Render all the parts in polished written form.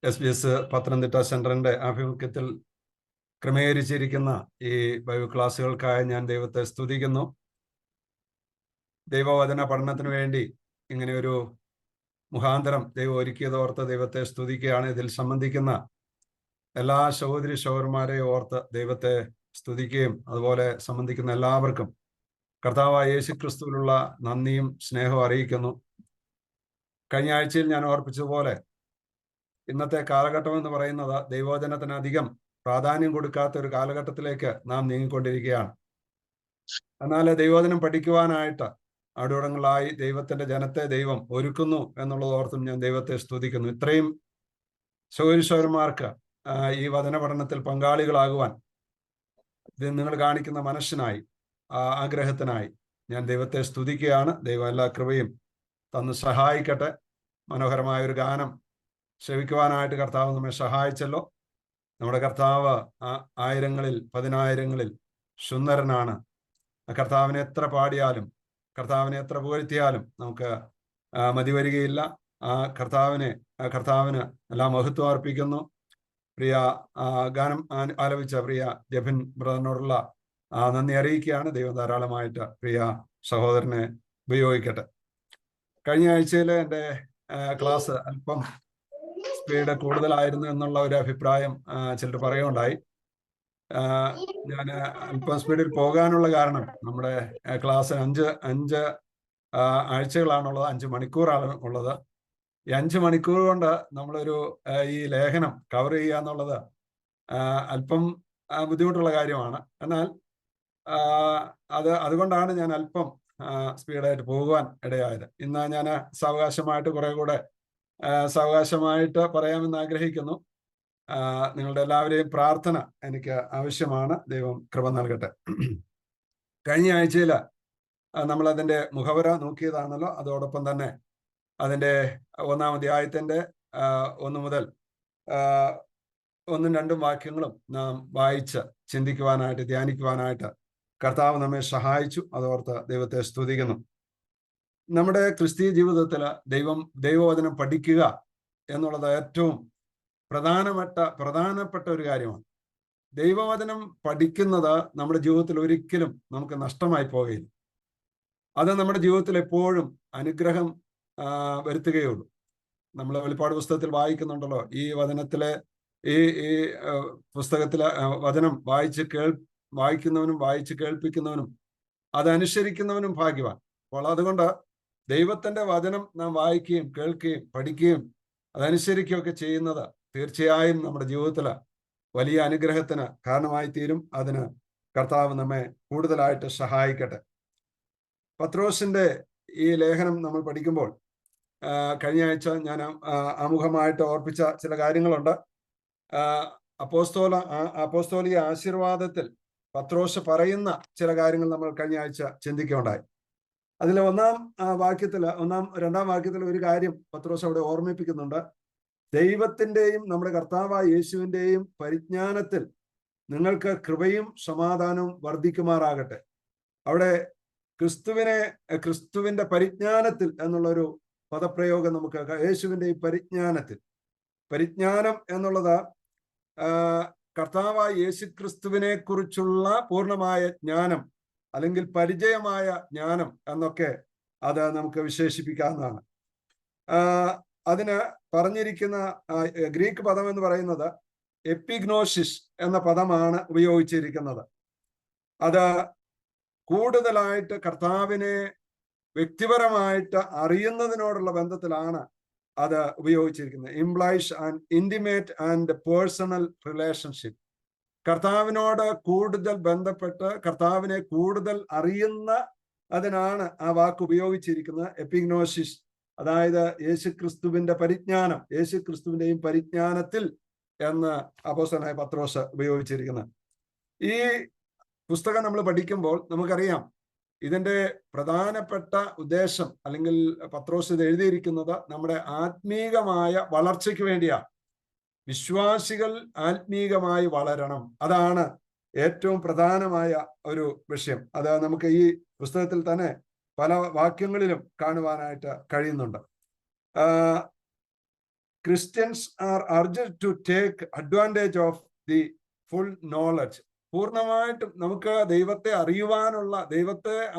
SBS Pathanamthitta സെന്ററിന്റെ ആഭിമുഖ്യത്തിൽ ക്രമീകരിച്ചിരിക്കുന്ന ഈ ബൈബിൾ ക്ലാസ്സുകൾക്കായി ഞാൻ ദൈവത്തെ സ്തുതിക്കുന്നു. ദൈവവചന പഠനത്തിന് വേണ്ടി ഇങ്ങനെ ഒരു മുഖാന്തരം ദൈവം ഒരുക്കിയതോർത്ത് ദൈവത്തെ സ്തുതിക്കുകയാണ്. ഇതിൽ സംബന്ധിക്കുന്ന എല്ലാ സഹോദരി സഹോദരന്മാരെയും ഓർത്ത് ദൈവത്തെ സ്തുതിക്കുകയും അതുപോലെ സംബന്ധിക്കുന്ന എല്ലാവർക്കും കർത്താവായ യേശുക്രിസ്തുവിലുള്ള നന്ദിയും സ്നേഹവും അറിയിക്കുന്നു. കഴിഞ്ഞ ആഴ്ചയിൽ ഞാൻ ഓർപ്പിച്ചതുപോലെ ഇന്നത്തെ കാലഘട്ടം എന്ന് പറയുന്നത് ദൈവവചനത്തിന് അധികം പ്രാധാന്യം കൊടുക്കാത്ത ഒരു കാലഘട്ടത്തിലേക്ക് നാം നീങ്ങിക്കൊണ്ടിരിക്കുകയാണ്. എന്നാൽ ദൈവവചനം പഠിക്കുവാനായിട്ട് അവിടങ്ങളായി ദൈവത്തിന്റെ ജനത്തെ ദൈവം ഒരുക്കുന്നു എന്നുള്ളതോർത്തും ഞാൻ ദൈവത്തെ സ്തുതിക്കുന്നു. ഇത്രയും സഹോദരന്മാർക്ക് ഈ വചന പഠനത്തിൽ പങ്കാളികളാകുവാൻ നിങ്ങൾ കാണിക്കുന്ന മനസ്സിനായി ആഗ്രഹത്തിനായി ഞാൻ ദൈവത്തെ സ്തുതിക്കുകയാണ്. ദൈവം എല്ലാ കൃപയും തന്ന് സഹായിക്കട്ടെ. മനോഹരമായ ഒരു ഗാനം ശ്രവിക്കുവാനായിട്ട് കർത്താവ് നമ്മെ സഹായിച്ചല്ലോ. നമ്മുടെ കർത്താവ് ആയിരങ്ങളിൽ പതിനായിരങ്ങളിൽ സുന്ദരനാണ്. കർത്താവിനെ എത്ര പാടിയാലും കർത്താവിനെ എത്ര പുകഴ്ത്തിയാലും നമുക്ക് മതി വരികയില്ല. കർത്താവിന് എല്ലാ മഹത്വം അർപ്പിക്കുന്നു. പ്രിയ ഗാനം ആലപിച്ച പ്രിയ ജബിൻ ബ്രദറിനോടുള്ള നന്ദി അറിയിക്കുകയാണ്. ദൈവം ധാരാളമായിട്ട് പ്രിയ സഹോദരനെ ഉപയോഗിക്കട്ടെ. കഴിഞ്ഞ ആഴ്ചയിൽ എൻ്റെ ക്ലാസ് അല്പം സ്പീഡ് കൂടുതലായിരുന്നു എന്നുള്ള ഒരു അഭിപ്രായം ചിലർ പറയുകയുണ്ടായി. ഞാൻ അല്പം സ്പീഡിൽ പോകാനുള്ള കാരണം നമ്മുടെ ക്ലാസ് അഞ്ച് ആഴ്ചകളാണുള്ളത്, 5 മണിക്കൂറാണ് ഉള്ളത്. ഈ 5 മണിക്കൂർ കൊണ്ട് നമ്മളൊരു ഈ ലേഖനം കവർ ചെയ്യുക എന്നുള്ളത് അല്പം ബുദ്ധിമുട്ടുള്ള കാര്യമാണ്. എന്നാൽ അതുകൊണ്ടാണ് ഞാൻ അല്പം സ്പീഡായിട്ട് പോകുവാൻ ഇടയായത്. ഇന്ന് ഞാൻ സാവകാശമായിട്ട് കുറെ കൂടെ സാവകാശമായിട്ട് പറയാമെന്ന് ആഗ്രഹിക്കുന്നു. നിങ്ങളുടെ എല്ലാവരെയും പ്രാർത്ഥന എനിക്ക് ആവശ്യമാണ്. ദൈവം കൃപ നൽകട്ടെ. കഴിഞ്ഞ ആഴ്ചയിൽ നമ്മൾ അതിൻ്റെ മുഖവര നോക്കിയതാണല്ലോ. അതോടൊപ്പം തന്നെ അതിൻ്റെ 1-ാം അധ്യായത്തിൻ്റെ 1 മുതൽ 1ഉം 2ഉം വാക്യങ്ങളും നാം വായിച്ച് ചിന്തിക്കുവാനായിട്ട് ധ്യാനിക്കുവാനായിട്ട് കർത്താവ് നമ്മെ സഹായിച്ചു. അതോർത്ത് ദൈവത്തെ സ്തുതിക്കുന്നു. നമ്മുടെ ക്രിസ്തീയ ജീവിതത്തിൽ ദൈവവചനം പഠിക്കുക എന്നുള്ളത് ഏറ്റവും പ്രധാനപ്പെട്ട ഒരു കാര്യമാണ്. ദൈവവചനം പഠിക്കുന്നത് നമ്മുടെ ജീവിതത്തിൽ ഒരിക്കലും നമുക്ക് നഷ്ടമായി പോകുകയില്ല. അത് നമ്മുടെ ജീവിതത്തിൽ എപ്പോഴും അനുഗ്രഹം വരുത്തുകയുള്ളൂ. നമ്മൾ വെളിപ്പാട് പുസ്തകത്തിൽ വായിക്കുന്നുണ്ടല്ലോ, ഈ വചനത്തിലെ ഈ പുസ്തകത്തിലെ വചനം വായിക്കുന്നവനും വായിച്ച് കേൾപ്പിക്കുന്നവനും അതനുസരിക്കുന്നവനും ഭാഗ്യവാൻ. അപ്പോൾ അതുകൊണ്ട് ദൈവത്തിന്റെ വചനം നാം വായിക്കുകയും കേൾക്കുകയും പഠിക്കുകയും അതനുസരിക്കുകയൊക്കെ ചെയ്യുന്നത് തീർച്ചയായും നമ്മുടെ ജീവിതത്തിൽ വലിയ അനുഗ്രഹത്തിന് കാരണമായി തീരും. അതിന് കർത്താവ് നമ്മെ കൂടുതലായിട്ട് സഹായിക്കട്ടെ. പത്രോസിന്റെ ഈ ലേഖനം നമ്മൾ പഠിക്കുമ്പോൾ കഴിഞ്ഞ ആഴ്ച ഞാൻ ആമുഖമായിട്ട് ഓർപ്പിച്ച ചില കാര്യങ്ങളുണ്ട്. അപ്പോസ്തോലിക ആശീർവാദത്തിൽ പത്രോസ് പറയുന്ന ചില കാര്യങ്ങൾ നമ്മൾ കഴിഞ്ഞ ആഴ്ച ചിന്തിക്കുകയുണ്ടായി. അതിൽ 2-ാം വാക്യത്തിൽ ഒരു കാര്യം പത്രോസ് അവിടെ ഓർമ്മിപ്പിക്കുന്നുണ്ട്. ദൈവത്തിൻ്റെയും നമ്മുടെ കർത്താവായ യേശുവിൻ്റെയും പരിജ്ഞാനത്തിൽ നിങ്ങൾക്ക് കൃപയും സമാധാനവും വർദ്ധിക്കുമാറാകട്ടെ. അവിടെ ക്രിസ്തുവിന്റെ പരിജ്ഞാനത്തിൽ എന്നുള്ളൊരു പദപ്രയോഗം നമുക്ക് യേശുവിൻ്റെ ഈ പരിജ്ഞാനം എന്നുള്ളത് കർത്താവായ യേശുക്രിസ്തുവിനെ കുറിച്ചുള്ള പൂർണ്ണമായ ജ്ഞാനം അല്ലെങ്കിൽ പരിചയമായ ജ്ഞാനം എന്നൊക്കെ അത് നമുക്ക് വിശേഷിപ്പിക്കാവുന്നതാണ്. അതിന് പറഞ്ഞിരിക്കുന്ന ഗ്രീക്ക് പദം എന്ന് പറയുന്നത് എപ്പിഗ്നോസിസ് എന്ന പദമാണ് ഉപയോഗിച്ചിരിക്കുന്നത്. അത് കൂടുതലായിട്ട് കർത്താവിനെ വ്യക്തിപരമായിട്ട് അറിയുന്നതിനോടുള്ള ബന്ധത്തിലാണ് അത് ഉപയോഗിച്ചിരിക്കുന്നത്. Implies and intimate and personal relationship. കർത്താവിനോട് കൂടുതൽ ബന്ധപ്പെട്ട് കർത്താവിനെ കൂടുതൽ അറിയുന്ന അതിനാണ് ആ വാക്ക് ഉപയോഗിച്ചിരിക്കുന്നത്, എപ്പിഗ്നോസിസ്. അതായത് യേശുക്രിസ്തുവിന്റെ പരിജ്ഞാനം, യേശുക്രിസ്തുവിന്റെയും പരിജ്ഞാനത്തിൽ എന്ന് അപ്പോസ്തലനായ പത്രോസ് ഉപയോഗിച്ചിരിക്കുന്നത്. ഈ പുസ്തകം നമ്മൾ പഠിക്കുമ്പോൾ നമുക്കറിയാം ഇതിന്റെ പ്രധാനപ്പെട്ട ഉദ്ദേശം, അല്ലെങ്കിൽ പത്രോസ് ഇത് എഴുതിയിരിക്കുന്നത് നമ്മുടെ ആത്മീകമായ വളർച്ചയ്ക്ക് വേണ്ടിയാണ്. വിശ്വാസികൾ ആത്മീകമായി വളരണം, അതാണ് ഏറ്റവും പ്രധാനമായ ഒരു വിഷയം. അത് നമുക്ക് ഈ പുസ്തകത്തിൽ തന്നെ പല വാക്യങ്ങളിലും കാണുവാനായിട്ട് കഴിയുന്നുണ്ട്. Christians are urged to take advantage of the full knowledge. പൂർണ്ണമായിട്ടും നമുക്ക് ദൈവത്തെ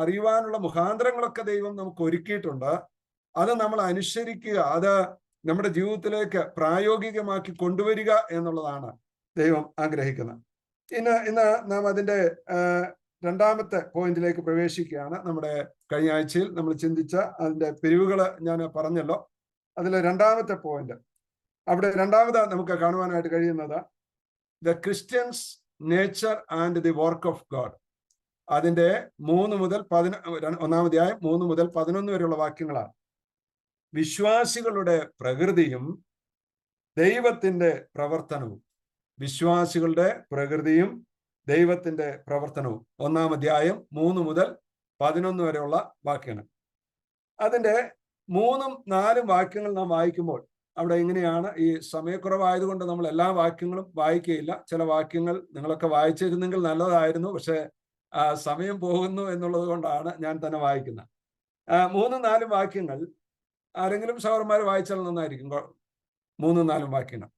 അറിയുവാനുള്ള മുഖാന്തരങ്ങളൊക്കെ ദൈവം നമുക്ക് ഒരുക്കിയിട്ടുണ്ട്. അത് നമ്മൾ അനുസരിക്കുക, അത് നമ്മുടെ ജീവിതത്തിലേക്ക് പ്രായോഗികമാക്കി കൊണ്ടുവരിക എന്നുള്ളതാണ് ദൈവം ആഗ്രഹിക്കുന്നത്. ഇന്ന് നാം അതിന്റെ രണ്ടാമത്തെ പോയിന്റിലേക്ക് പ്രവേശിക്കുകയാണ്. നമ്മുടെ കഴിഞ്ഞ ആഴ്ചയിൽ നമ്മൾ ചിന്തിച്ച അതിന്റെ പിരിവുകൾ ഞാൻ പറഞ്ഞല്ലോ. അതിൽ രണ്ടാമത്തെ പോയിന്റ്, അവിടെ രണ്ടാമത് നമുക്ക് കാണുവാനായിട്ട് കഴിയുന്നത് the Christians nature and the work of God. അതിന്റെ 3 മുതൽ 11 വരെയുള്ള വാക്യങ്ങളാണ്. വിശ്വാസികളുടെ പ്രകൃതിയും ദൈവത്തിന്റെ പ്രവർത്തനവും. വിശ്വാസികളുടെ പ്രകൃതിയും ദൈവത്തിന്റെ പ്രവർത്തനവും 1-ാം അധ്യായം 3 മുതൽ 11 വരെയുള്ള വാക്യങ്ങൾ. അതിന്റെ 3-4 വാക്യങ്ങൾ നാം വായിക്കുമ്പോൾ അവിടെ എങ്ങനെയാണ്, ഈ സമയക്കുറവായതുകൊണ്ട് നമ്മൾ എല്ലാ വാക്യങ്ങളും വായിക്കുകയില്ല. ചില വാക്യങ്ങൾ നിങ്ങളൊക്കെ വായിച്ചിരുന്നെങ്കിൽ നല്ലതായിരുന്നു, പക്ഷെ സമയം പോകുന്നു എന്നുള്ളത് കൊണ്ടാണ് ഞാൻ തന്നെ വായിക്കുന്നത്. 3-4 വാക്യങ്ങൾ ആരെങ്കിലും സഹോദരന്മാർ വായിച്ചാൽ നന്നായിരിക്കും. 3-4 വാക്യങ്ങൾ.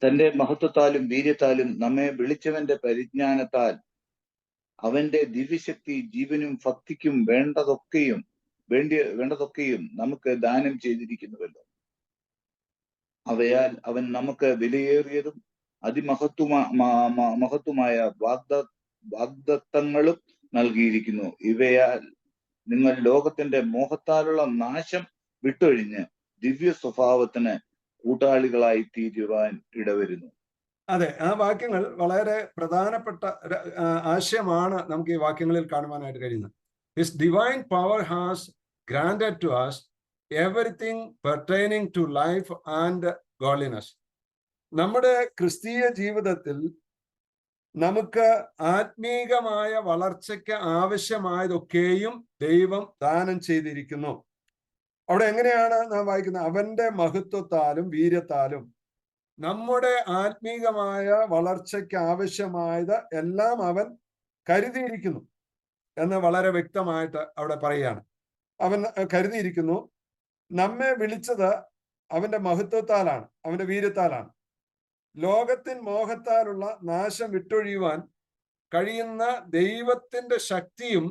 തന്റെ മഹത്വത്താലും വീര്യത്താലും നമ്മെ വിളിച്ചവന്റെ പരിജ്ഞാനത്താൽ അവന്റെ ദിവ്യശക്തി ജീവനും ഭക്തിക്കും വേണ്ടതൊക്കെയും നമുക്ക് ദാനം ചെയ്തിരിക്കുന്നുവല്ലോ. അവയാൽ അവൻ നമുക്ക് വിലയേറിയതും മഹത്വമായ വാഗ്ദത്തങ്ങളും നൽകിയിരിക്കുന്നു. ഇവയാൽ നിങ്ങൾ ലോകത്തിന്റെ മോഹത്താലുള്ള നാശം വിട്ടൊഴിഞ്ഞ് ദിവ്യ സ്വഭാവത്തിന് കൂട്ടാളികളായി തീരുവാൻ ഇടവരുന്നു. അതെ, ആ വാക്യങ്ങൾ വളരെ പ്രധാനപ്പെട്ട ആശയമാണ് നമുക്ക് ഈ വാക്യങ്ങളിൽ കാണുവാനായിട്ട് കഴിയുന്നത്. His divine power has granted to us everything pertaining to life and godliness. നമ്മുടെ ക്രിസ്തീയ ജീവിതത്തിൽ നമുക്ക് ആത്മീകമായ വളർച്ചയ്ക്ക് ആവശ്യമായതൊക്കെയും ദൈവം ദാനം ചെയ്തിരിക്കുന്നു. അവിടെ എങ്ങനെയാണ് നാം വായിക്കുന്നത്? അവന്റെ മഹത്വത്താലും വീര്യത്താലും നമ്മുടെ ആത്മീകമായ വളർച്ചയ്ക്ക് ആവശ്യമായത് എല്ലാം അവൻ കരുതിയിരിക്കുന്നു എന്ന് വളരെ വ്യക്തമായിട്ട് അവിടെ പറയുകയാണ്. അവൻ കരുതിയിരിക്കുന്നു. നമ്മെ വിളിച്ചത് അവന്റെ മഹത്വത്താലാണ്, അവന്റെ വീര്യത്താലാണ്. ലോകത്തിൻ മോഹത്താലുള്ള നാശം വിട്ടൊഴിയുവാൻ കഴിയുന്ന ദൈവത്തിന്റെ ശക്തിയും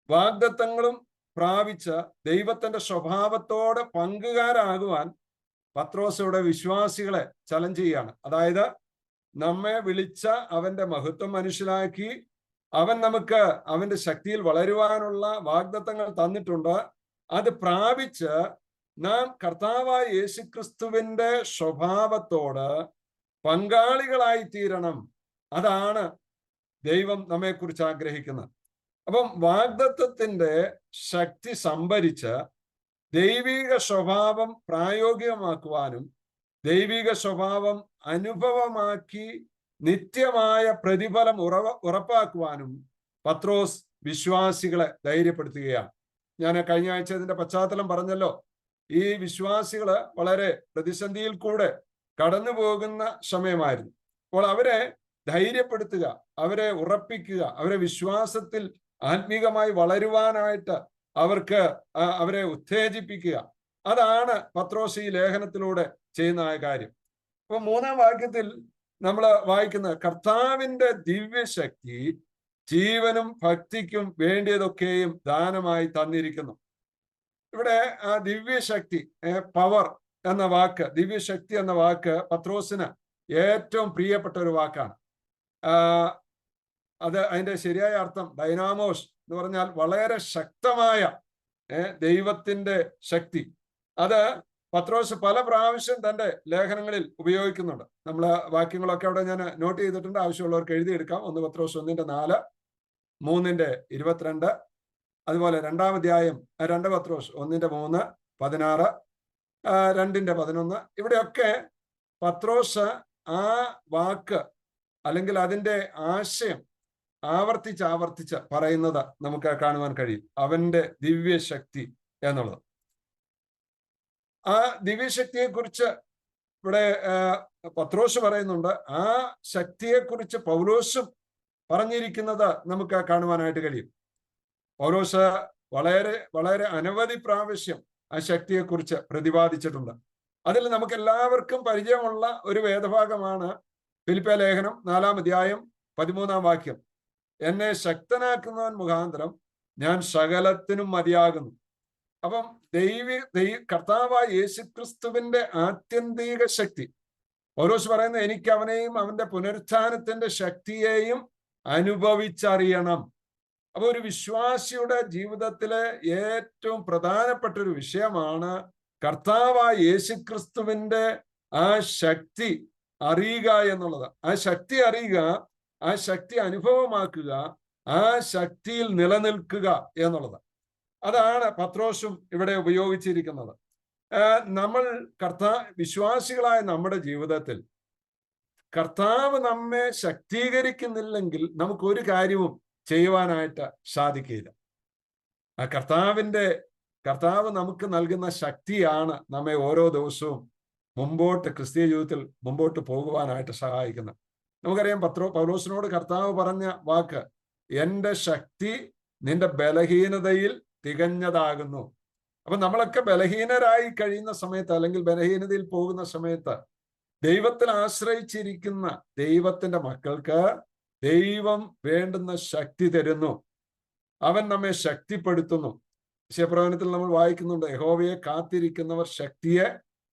വാഗ്ദത്തങ്ങളും പ്രാപിച്ച ദൈവത്തിന്റെ സ്വഭാവത്തോട് പങ്കുകാരാകുവാൻ പത്രോസയുടെ വിശ്വാസികളെ ചലഞ്ച് ചെയ്യാണ്. അതായത് നമ്മെ വിളിച്ച അവന്റെ മഹത്വം മനസ്സിലാക്കി അവൻ നമുക്ക് അവന്റെ ശക്തിയിൽ വളരുവാനുള്ള വാഗ്ദത്തങ്ങൾ തന്നിട്ടുണ്ട്. അത് പ്രാപിച്ച് നാം കർത്താവായ യേശുക്രിസ്തുവിന്റെ സ്വഭാവത്തോട് പങ്കാളികളായി തീരണം. അതാണ് ദൈവം നമ്മെക്കുറിച്ച് ആഗ്രഹിക്കുന്നത്. അപ്പം വാഗ്ദത്തത്തിന്റെ ശക്തി സംഭരിച്ച് ദൈവിക സ്വഭാവം പ്രായോഗികമാക്കുവാനും ദൈവിക സ്വഭാവം അനുഭവമാക്കി നിത്യമായ പ്രതിഫലം ഉറപ്പാക്കുവാനും പത്രോസ് വിശ്വാസികളെ ധൈര്യപ്പെടുത്തുകയാണ്. ഞാൻ കഴിഞ്ഞ ആഴ്ച ഇതിന്റെ പശ്ചാത്തലം പറഞ്ഞല്ലോ. ഈ വിശ്വാസികള് വളരെ പ്രതിസന്ധിയിൽ കൂടെ കടന്നു പോകുന്ന സമയമായിരുന്നു. അപ്പോൾ അവരെ ധൈര്യപ്പെടുത്തുക, അവരെ ഉറപ്പിക്കുക, അവരെ വിശ്വാസത്തിൽ ആത്മീകമായി വളരുവാനായിട്ട് അവരെ ഉത്തേജിപ്പിക്കുക. അതാണ് പത്രോസ് ഈ ലേഖനത്തിലൂടെ ചെയ്യുന്ന കാര്യം. അപ്പൊ 3-ാം വാക്യത്തിൽ നമ്മൾ വായിക്കുന്ന കർത്താവിന്റെ ദിവ്യശക്തി ജീവനും ഭക്തിക്കും വേണ്ടിയതൊക്കെയും ദാനമായി തന്നിരിക്കുന്നു. ഇവിടെ ആ ദിവ്യശക്തി, പവർ എന്ന വാക്ക്, ദിവ്യശക്തി എന്ന വാക്ക് പത്രോസിന് ഏറ്റവും പ്രിയപ്പെട്ട ഒരു വാക്കാണ്. അതിന്റെ ശരിയായ അർത്ഥം ഡൈനാമോസ് എന്ന് പറഞ്ഞാൽ വളരെ ശക്തമായ ദൈവത്തിന്റെ ശക്തി. അത് പത്രോസ് പല പ്രാവശ്യം തന്റെ ലേഖനങ്ങളിൽ ഉപയോഗിക്കുന്നുണ്ട്. നമ്മൾ വാക്യങ്ങളൊക്കെ അവിടെ ഞാൻ നോട്ട് ചെയ്തിട്ടുണ്ട്, ആവശ്യമുള്ളവർക്ക് എഴുതിയെടുക്കാം. 1 പത്രോസ് 1:4, 3:22, അതുപോലെ 2-ാം അധ്യായം 2 പത്രോസ് 1:3, 16, 2:11. ഇവിടെയൊക്കെ പത്രോസ് ആ വാക്ക് അല്ലെങ്കിൽ അതിന്റെ ആശയം ആവർത്തിച്ച് പറയുന്നത് നമുക്ക് കാണുവാൻ കഴിയും. അവന്റെ ദിവ്യശക്തി എന്നുള്ളത്. ആ ദിവ്യശക്തിയെ കുറിച്ച് ഇവിടെ പത്രോസ് പറയുന്നുണ്ട്, ആ ശക്തിയെക്കുറിച്ച് പൗലോസും പറഞ്ഞിരിക്കുന്നത് നമുക്ക് കാണുവാനായിട്ട് കഴിയും. പൗലോസ് വളരെ വളരെ അനവധി പ്രാവശ്യം ആ ശക്തിയെക്കുറിച്ച് പ്രതിപാദിച്ചിട്ടുണ്ട്. അതിൽ നമുക്ക് എല്ലാവർക്കും പരിചയമുള്ള ഒരു വേദഭാഗമാണ് ഫിലിപ്പിയ ലേഖനം 4-ാം അധ്യായം 13-ാം വാക്യം. എന്നെ ശക്തനാക്കുന്നവൻ മുഖാന്തരം ഞാൻ സകലത്തിനും മതിയാകുന്നു. അപ്പം കർത്താവായ യേശുക്രിസ്തുവിന്റെ ആത്യന്തിക ശക്തി, പൗലോസ് പറയുന്നത്, എനിക്ക് അവനെയും അവന്റെ പുനരുത്ഥാനത്തിന്റെ ശക്തിയെയും അനുഭവിച്ചറിയണം. അപ്പൊ ഒരു വിശ്വാസിയുടെ ജീവിതത്തിലെ ഏറ്റവും പ്രധാനപ്പെട്ട ഒരു വിഷയമാണ് കർത്താവായ യേശുക്രിസ്തുവിന്റെ ആ ശക്തി അറിയുക എന്നുള്ളത്. ആ ശക്തി അറിയുക, ആ ശക്തി അനുഭവമാക്കുക, ആ ശക്തിയിൽ നിലനിൽക്കുക എന്നുള്ളത്. അതാണ് പത്രോസും ഇവിടെ ഉപയോഗിച്ചിരിക്കുന്നത്. നമ്മൾ വിശ്വാസികളായ നമ്മുടെ ജീവിതത്തിൽ കർത്താവ് നമ്മെ ശക്തീകരിക്കുന്നില്ലെങ്കിൽ നമുക്ക് ഒരു കാര്യവും ചെയ്യുവാനായിട്ട് സാധിക്കില്ല. ആ കർത്താവ് നമുക്ക് നൽകുന്ന ശക്തിയാണ് നമ്മെ ഓരോ ദിവസവും ക്രിസ്തീയ ജീവിതത്തിൽ മുമ്പോട്ട് പോകുവാനായിട്ട് സഹായിക്കുന്നത്. നമുക്കറിയാം, പൗലോസിനോട് കർത്താവ് പറഞ്ഞ വാക്ക്, എന്റെ ശക്തി നിന്റെ ബലഹീനതയിൽ തികഞ്ഞതാകുന്നു. അപ്പൊ നമ്മളൊക്കെ ബലഹീനരായി കഴിയുന്ന സമയത്ത്, അല്ലെങ്കിൽ ബലഹീനതയിൽ പോകുന്ന സമയത്ത്, ദൈവത്തിൽ ആശ്രയിച്ചിരിക്കുന്ന ദൈവത്തിന്റെ മക്കൾക്ക് ദൈവം വേണ്ടുന്ന ശക്തി തരുന്നു. അവൻ നമ്മെ ശക്തിപ്പെടുത്തുന്നു. യശയ്യാപ്രവചനത്തിൽ നമ്മൾ വായിക്കുന്നുണ്ട്, യഹോവയെ കാത്തിരിക്കുന്നവർ ശക്തിയെ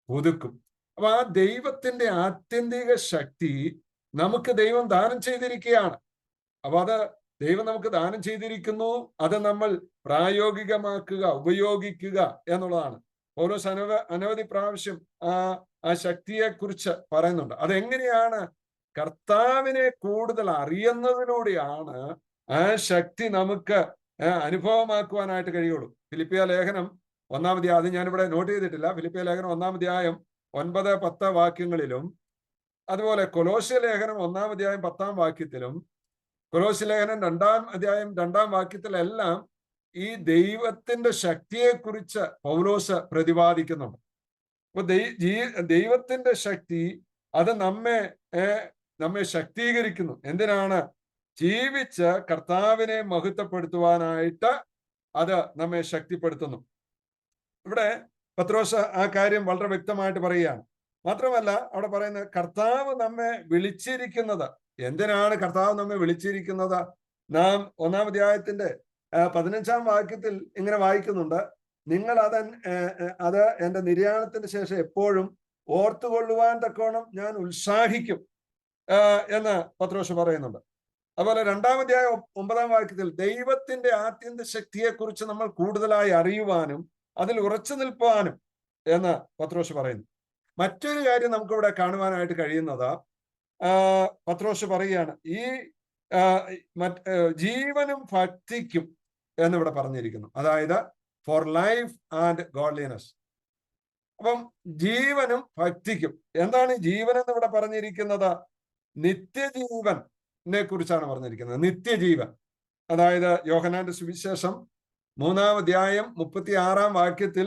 പുതുക്കും. അപ്പൊ ആ ദൈവത്തിന്റെ ആത്യന്തിക ശക്തി നമുക്ക് ദൈവം ദാനം ചെയ്തിരിക്കുകയാണ്. അപ്പൊ അത് ദൈവം നമുക്ക് ദാനം ചെയ്തിരിക്കുന്നു, അത് നമ്മൾ പ്രായോഗികമാക്കുക, ഉപയോഗിക്കുക എന്നുള്ളതാണ്. പൗലോസ് അനവധി പ്രാവശ്യം ആ ശക്തിയെ കുറിച്ച് പറയുന്നുണ്ട്. അതെങ്ങനെയാണ്? കർത്താവിനെ കൂടുതൽ അറിയുന്നതിലൂടെയാണ് ആ ശക്തി നമുക്ക് അനുഭവമാക്കുവാനായിട്ട് കഴിയുള്ളൂ. ഫിലിപ്പിയ ലേഖനം 1-ാം അധ്യായം, അത് ഞാനിവിടെ നോട്ട് ചെയ്തിട്ടില്ല. ഫിലിപ്പിയ ലേഖനം 1-ാം അധ്യായം 9-10 വാക്യങ്ങളിലും, അതുപോലെ കൊലോസ്യ ലേഖനം 1-ാം അധ്യായം 10-ാം വാക്യത്തിലും, കൊലോസ്യ ലേഖനം 2-ാം അധ്യായം 2-ാം വാക്യത്തിലെല്ലാം ഈ ദൈവത്തിന്റെ ശക്തിയെക്കുറിച്ച് പൗലോസ് പ്രതിപാദിക്കുന്നുണ്ട്. അപ്പൊ ദൈവത്തിന്റെ ശക്തി അത് നമ്മെ ശക്തീകരിക്കുന്നു. എന്തിനാണ്? ജീവിച്ച് കർത്താവിനെ മഹത്വപ്പെടുത്തുവാനായിട്ട് അത് നമ്മെ ശക്തിപ്പെടുത്തുന്നു. ഇവിടെ പത്രോസ് ആ കാര്യം വളരെ വ്യക്തമായിട്ട് പറയുകയാണ്. മാത്രമല്ല, അവിടെ പറയുന്നത്, കർത്താവ് നമ്മെ വിളിച്ചിരിക്കുന്നത് എന്തിനാണ്? കർത്താവ് നമ്മെ വിളിച്ചിരിക്കുന്നത് നാം 1-ാം അധ്യായത്തിന്റെ 15-ാം വാക്യത്തിൽ ഇങ്ങനെ വായിക്കുന്നുണ്ട്, നിങ്ങൾ അത് എന്റെ നിര്യാണത്തിന് ശേഷം എപ്പോഴും ഓർത്തുകൊള്ളുവാൻ തക്കോണം ഞാൻ ഉത്സാഹിക്കും എന്ന് പത്രോസ് പറയുന്നുണ്ട്. അതുപോലെ 2-ാം അധ്യായം 9-ാം വാക്യത്തിൽ ദൈവത്തിന്റെ ആത്യന്ത ശക്തിയെക്കുറിച്ച് നമ്മൾ കൂടുതലായി അറിയുവാനും അതിൽ ഉറച്ചു നിൽപ്പാനും എന്ന് പത്രോസ് പറയുന്നു. മറ്റൊരു കാര്യം നമുക്കിവിടെ കാണുവാനായിട്ട് കഴിയുന്നത്, പത്രോസ് പറയുകയാണ്, ഈ ജീവനും ഭക്തിക്കും എന്നിവിടെ പറഞ്ഞിരിക്കുന്നു. അതായത് ഫോർ ലൈഫ് ആൻഡ് ഗോഡ്ലിനെസ്. അപ്പം ജീവനും ഭക്തിക്കും. എന്താണ് ജീവൻ എന്ന് ഇവിടെ പറഞ്ഞിരിക്കുന്നത്? നിത്യജീവനെ കുറിച്ചാണ് പറഞ്ഞിരിക്കുന്നത്. നിത്യജീവൻ, അതായത് യോഹന്നാന്റെ സുവിശേഷം 3-ാം അധ്യായം 36-ാം വാക്യത്തിൽ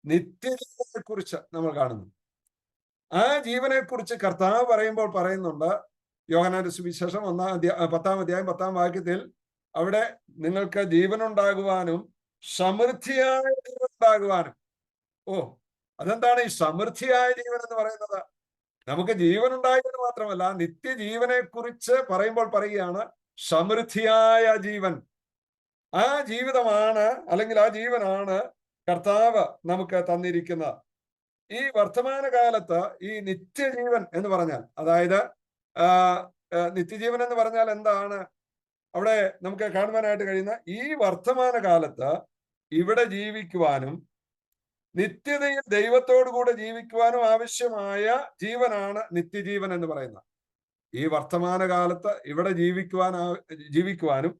നിത്യജീവനെ കുറിച്ച് നമ്മൾ കാണുന്നു. ആ ജീവനെ കുറിച്ച് കർത്താവ് പറയുന്നുണ്ട്, യോഹന്നാന്റെ സുവിശേഷം 10-ാം അധ്യായം 10-ാം വാക്യത്തിൽ, അവിടെ നിങ്ങൾക്ക് ജീവനുണ്ടാകുവാനും സമൃദ്ധിയായ ജീവൻ ഉണ്ടാകുവാനും. അതെന്താണ് ഈ സമൃദ്ധിയായ ജീവൻ എന്ന് പറയുന്നത്? നമുക്ക് ജീവൻ ഉണ്ടായത് മാത്രമല്ല, നിത്യജീവനെ കുറിച്ച് പറയുകയാണ് സമൃദ്ധിയായ ജീവൻ. ആ ജീവിതമാണ്, അല്ലെങ്കിൽ ആ ജീവനാണ് കർത്താവ് നമുക്ക് തന്നിരിക്കുന്നത്. ഈ വർത്തമാന കാലത്ത് ഈ നിത്യജീവൻ എന്ന് പറഞ്ഞാൽ, അതായത് നിത്യജീവൻ എന്ന് പറഞ്ഞാൽ എന്താണ്? അവിടെ നമുക്ക് കാണുവാനായിട്ട് കഴിയുന്ന ഈ വർത്തമാന കാലത്ത് ഇവിടെ ജീവിക്കുവാനും നിത്യതയിൽ ദൈവത്തോടു കൂടെ ജീവിക്കുവാനും ആവശ്യമായ ജീവനാണ് നിത്യജീവൻ എന്ന് പറയുന്നത്. ഈ വർത്തമാന കാലത്ത് ഇവിടെ ജീവിക്കുവാനും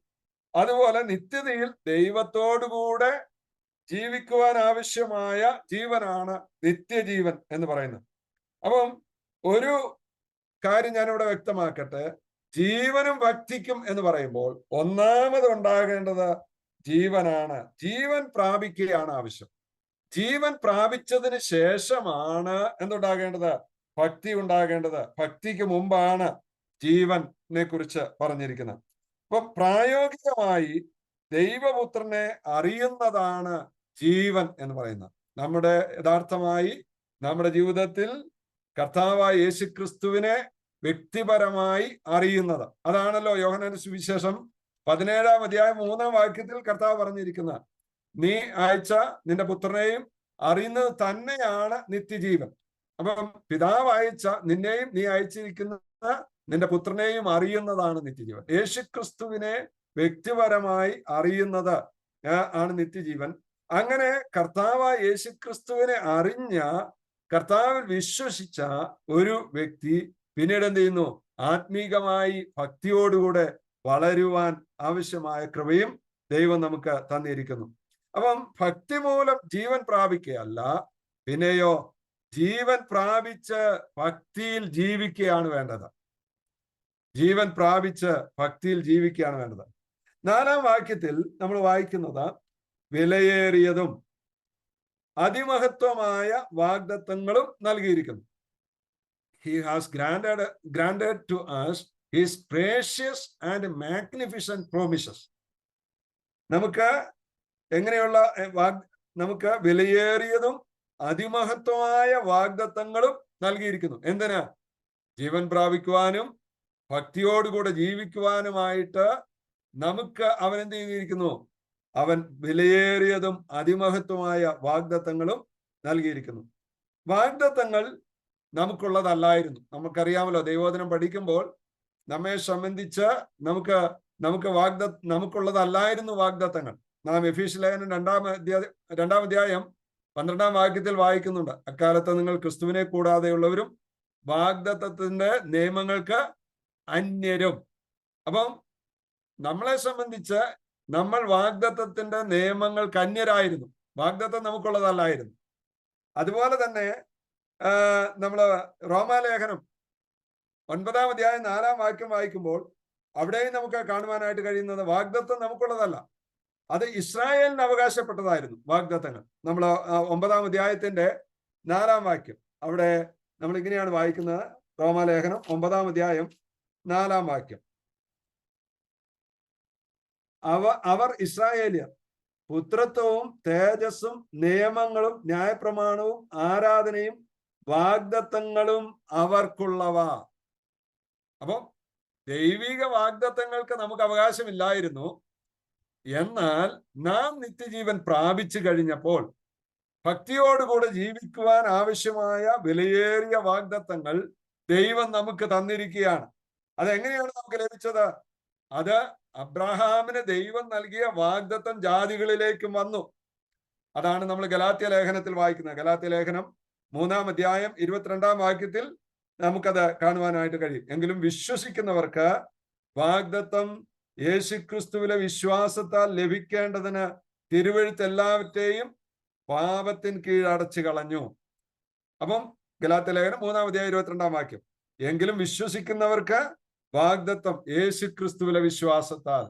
അതുപോലെ നിത്യതയിൽ ദൈവത്തോടുകൂടെ ജീവിക്കുവാൻ ആവശ്യമായ ജീവനാണ് നിത്യജീവൻ എന്ന് പറയുന്നത്. അപ്പം ഒരു കാര്യം ഞാനിവിടെ വ്യക്തമാക്കട്ടെ. ജീവനും ഭക്തിക്കും എന്ന് പറയുമ്പോൾ ഒന്നാമത് ഉണ്ടാകേണ്ടത് ജീവനാണ്. ജീവൻ പ്രാപിക്കുകയാണ് ആവശ്യം. ജീവൻ പ്രാപിച്ചതിന് ശേഷമാണ് എന്തുണ്ടാകേണ്ടത്? ഭക്തി ഉണ്ടാകേണ്ടത്. ഭക്തിക്ക് മുമ്പാണ് ജീവനെ കുറിച്ച് പറഞ്ഞിരിക്കുന്നത്. അപ്പൊ പ്രായോഗികമായി ദൈവപുത്രനെ അറിയുന്നതാണ് ജീവൻ എന്ന് പറയുന്നത്. നമ്മുടെ യഥാർത്ഥമായി നമ്മുടെ ജീവിതത്തിൽ കർത്താവായ യേശുക്രിസ്തുവിനെ വ്യക്തിപരമായി അറിയുന്നത്. അതാണല്ലോ യോഹന്നാന്റെ സുവിശേഷം 17-ാം അധ്യായം 3-ാം വാക്യത്തിൽ കർത്താവ് പറഞ്ഞിരിക്കുന്നത്. നീ അയച്ച നിന്റെ പുത്രനെയും അറിയുന്നത് തന്നെയാണ് നിത്യജീവൻ. അപ്പം പിതാവ് അയച്ച നിന്നെയും നീ അയച്ചിരിക്കുന്ന നിന്റെ പുത്രനെയും അറിയുന്നതാണ് നിത്യജീവൻ. യേശുക്രിസ്തുവിനെ വ്യക്തിപരമായി അറിയുന്നത് ആണ് നിത്യജീവൻ. അങ്ങനെ കർത്താവായ യേശുക്രിസ്തുവിനെ അറിഞ്ഞ, കർത്താവിൽ വിശ്വസിച്ച ഒരു വ്യക്തി പിന്നീട് എന്ത് ചെയ്യുന്നു? ആത്മീകമായി ഭക്തിയോടുകൂടെ വളരുവാൻ ആവശ്യമായ കൃപയും ദൈവം നമുക്ക് തന്നിരിക്കുന്നു. അപ്പം ഭക്തി മൂലം ജീവൻ പ്രാപിക്കുകയല്ല, പിന്നെയോ ജീവൻ പ്രാപിച്ച് ഭക്തിയിൽ ജീവിക്കുകയാണ് വേണ്ടത്. ജീവൻ പ്രാപിച്ച് ഭക്തിയിൽ ജീവിക്കുകയാണ് വേണ്ടത്. 4-ാം വാക്യത്തിൽ നമ്മൾ വായിക്കുന്നത് വിലയേറിയതും അതിമഹത്വമായ വാഗ്ദത്തങ്ങളും നൽകിയിരിക്കുന്നു. He has granted to us his precious and magnificent promises. നമുക്ക് എങ്ങനെയുള്ള നമുക്ക് വിലയേറിയതും അതിമഹത്വമായ വാഗ്ദത്തങ്ങളും നൽകിയിരിക്കുന്നു. എന്തിനാ? ജീവൻ പ്രാപിക്കുവാനും ഭക്തിയോടുകൂടെ ജീവിക്കുവാനുമായിട്ട് നമുക്ക് അവൻ എന്ത് ചെയ്തിരിക്കുന്നു? അവൻ വിലയേറിയതും അതിമഹത്വമായ വാഗ്ദത്തങ്ങളും നൽകിയിരിക്കുന്നു. വാഗ്ദത്തങ്ങൾ നമുക്കുള്ളതല്ലായിരുന്നു. നമുക്കറിയാമല്ലോ, ദൈവവചനം പഠിക്കുമ്പോൾ നമ്മെ സംബന്ധിച്ച് നമുക്കുള്ളതല്ലായിരുന്നു വാഗ്ദത്തങ്ങൾ. നാം എഫീസ്യ ലേഖനം 2-ാം അധ്യായം 12-ാം വാക്യത്തിൽ വായിക്കുന്നുണ്ട്. അക്കാലത്ത് നിങ്ങൾ ക്രിസ്തുവിനെ കൂടാതെയുള്ളവരും വാഗ്ദത്തത്തിന്റെ നിയമങ്ങൾക്ക് അന്യരും. അപ്പം നമ്മളെ സംബന്ധിച്ച് നമ്മൾ വാഗ്ദത്തത്തിന്റെ നിയമങ്ങൾക്ക് അന്യരായിരുന്നു. വാഗ്ദത്തം നമുക്കുള്ളതല്ലായിരുന്നു. അതുപോലെ തന്നെ നമ്മള് റോമാലേഖനം 9-ാം അധ്യായം 4-ാം വാക്യം വായിക്കുമ്പോൾ അവിടെയും നമുക്ക് കാണുവാനായിട്ട് കഴിയുന്നത് വാഗ്ദത്തം നമുക്കുള്ളതല്ല, അത് ഇസ്രായേലിന് അവകാശപ്പെട്ടതായിരുന്നു വാഗ്ദത്തങ്ങൾ. നമ്മൾ 9-ാം അധ്യായത്തിന്റെ 4-ാം വാക്യം അവിടെ നമ്മൾ ഇങ്ങനെയാണ് വായിക്കുന്നത്. റോമാലേഖനം 9-ാം അധ്യായം 4-ാം വാക്യം, അവർ ഇസ്രായേലിയർ പുത്രത്വവും തേജസ്സും നിയമങ്ങളും ന്യായപ്രമാണവും ആരാധനയും വാഗ്ദത്തങ്ങളും അവർക്കുള്ളവ. അപ്പം ദൈവിക വാഗ്ദത്തങ്ങൾക്ക് നമുക്ക് അവകാശമില്ലായിരുന്നു. എന്നാൽ നാം നിത്യജീവൻ പ്രാപിച്ചു കഴിഞ്ഞപ്പോൾ ഭക്തിയോടുകൂടെ ജീവിക്കുവാൻ ആവശ്യമായ വിലയേറിയ വാഗ്ദത്തങ്ങൾ ദൈവം നമുക്ക് തന്നിരിക്കുകയാണ്. അതെങ്ങനെയാണ് നമുക്ക് ലഭിച്ചത്? അത് അബ്രഹാമിന് ദൈവം നൽകിയ വാഗ്ദത്തം ജാതികളിലേക്കും വന്നു. അതാണ് നമ്മൾ ഗലാത്യ ലേഖനത്തിൽ വായിക്കുന്നത്. ഗലാത്യ ലേഖനം 3-ാം അധ്യായം 22-ാം വാക്യത്തിൽ നമുക്കത് കാണുവാനായിട്ട് കഴിയും. എങ്കിലും വിശ്വസിക്കുന്നവർക്ക് വാഗ്ദത്തം യേശുക്രിസ്തുവിലെ വിശ്വാസത്താൽ ലഭിക്കേണ്ടതിന് തിരുവെഴുത്ത് എല്ലാവരെയും പാപത്തിന് കീഴടച്ചു കളഞ്ഞു. അപ്പം ഗലാത്യ ലേഖനം 3-ാം അധ്യായം 22-ാം വാക്യം, എങ്കിലും വിശ്വസിക്കുന്നവർക്ക് വാഗ്ദത്തം യേശുക്രിസ്തുവിലെ വിശ്വാസത്താൽ.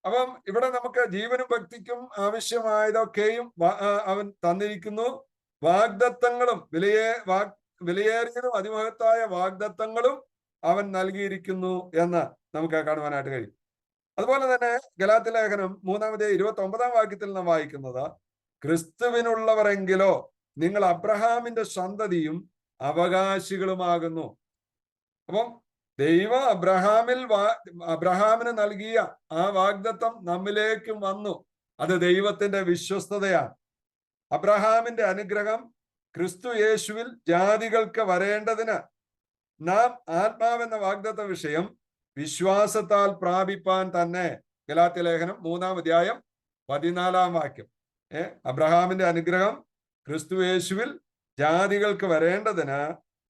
അപ്പം ഇവിടെ നമുക്ക് ജീവനും ഭക്തിക്കും ആവശ്യമായതൊക്കെയും അവൻ തന്നിരിക്കുന്നു. വാഗ്ദത്തങ്ങളും വിലയേറിയതും അതിമഹത്തായ വാഗ്ദത്തങ്ങളും അവൻ നൽകിയിരിക്കുന്നു എന്ന് നമുക്ക് കാണുവാനായിട്ട് കഴിയും. അതുപോലെ തന്നെ ഗലാത്യ ലേഖനം 3-ാം അധ്യായം 29-ാം വാക്യത്തിൽ നാം വായിക്കുന്നത്, ക്രിസ്തുവിനുള്ളവരെങ്കിലോ നിങ്ങൾ അബ്രഹാമിന്റെ സന്തതിയും അവകാശികളുമാകുന്നു. അപ്പം ദൈവം അബ്രഹാമിന് നൽകിയ ആ വാഗ്ദത്തം നമ്മിലേക്കും വന്നു. അത് ദൈവത്തിന്റെ വിശ്വസ്തതയാണ്. അബ്രഹാമിന്റെ അനുഗ്രഹം ക്രിസ്തു യേശുവിൽ ജാതികൾക്ക് വരേണ്ടതിന് നാം ആത്മാവെന്ന വാഗ്ദത്ത വിഷയം വിശ്വാസത്താൽ പ്രാപിപ്പാൻ തന്നെ. ഗലാത്യ ലേഖനം 3-ാം അധ്യായം 14-ാം വാക്യം. അബ്രഹാമിന്റെ അനുഗ്രഹം ക്രിസ്തു യേശുവിൽ ജാതികൾക്ക് വരേണ്ടതിന്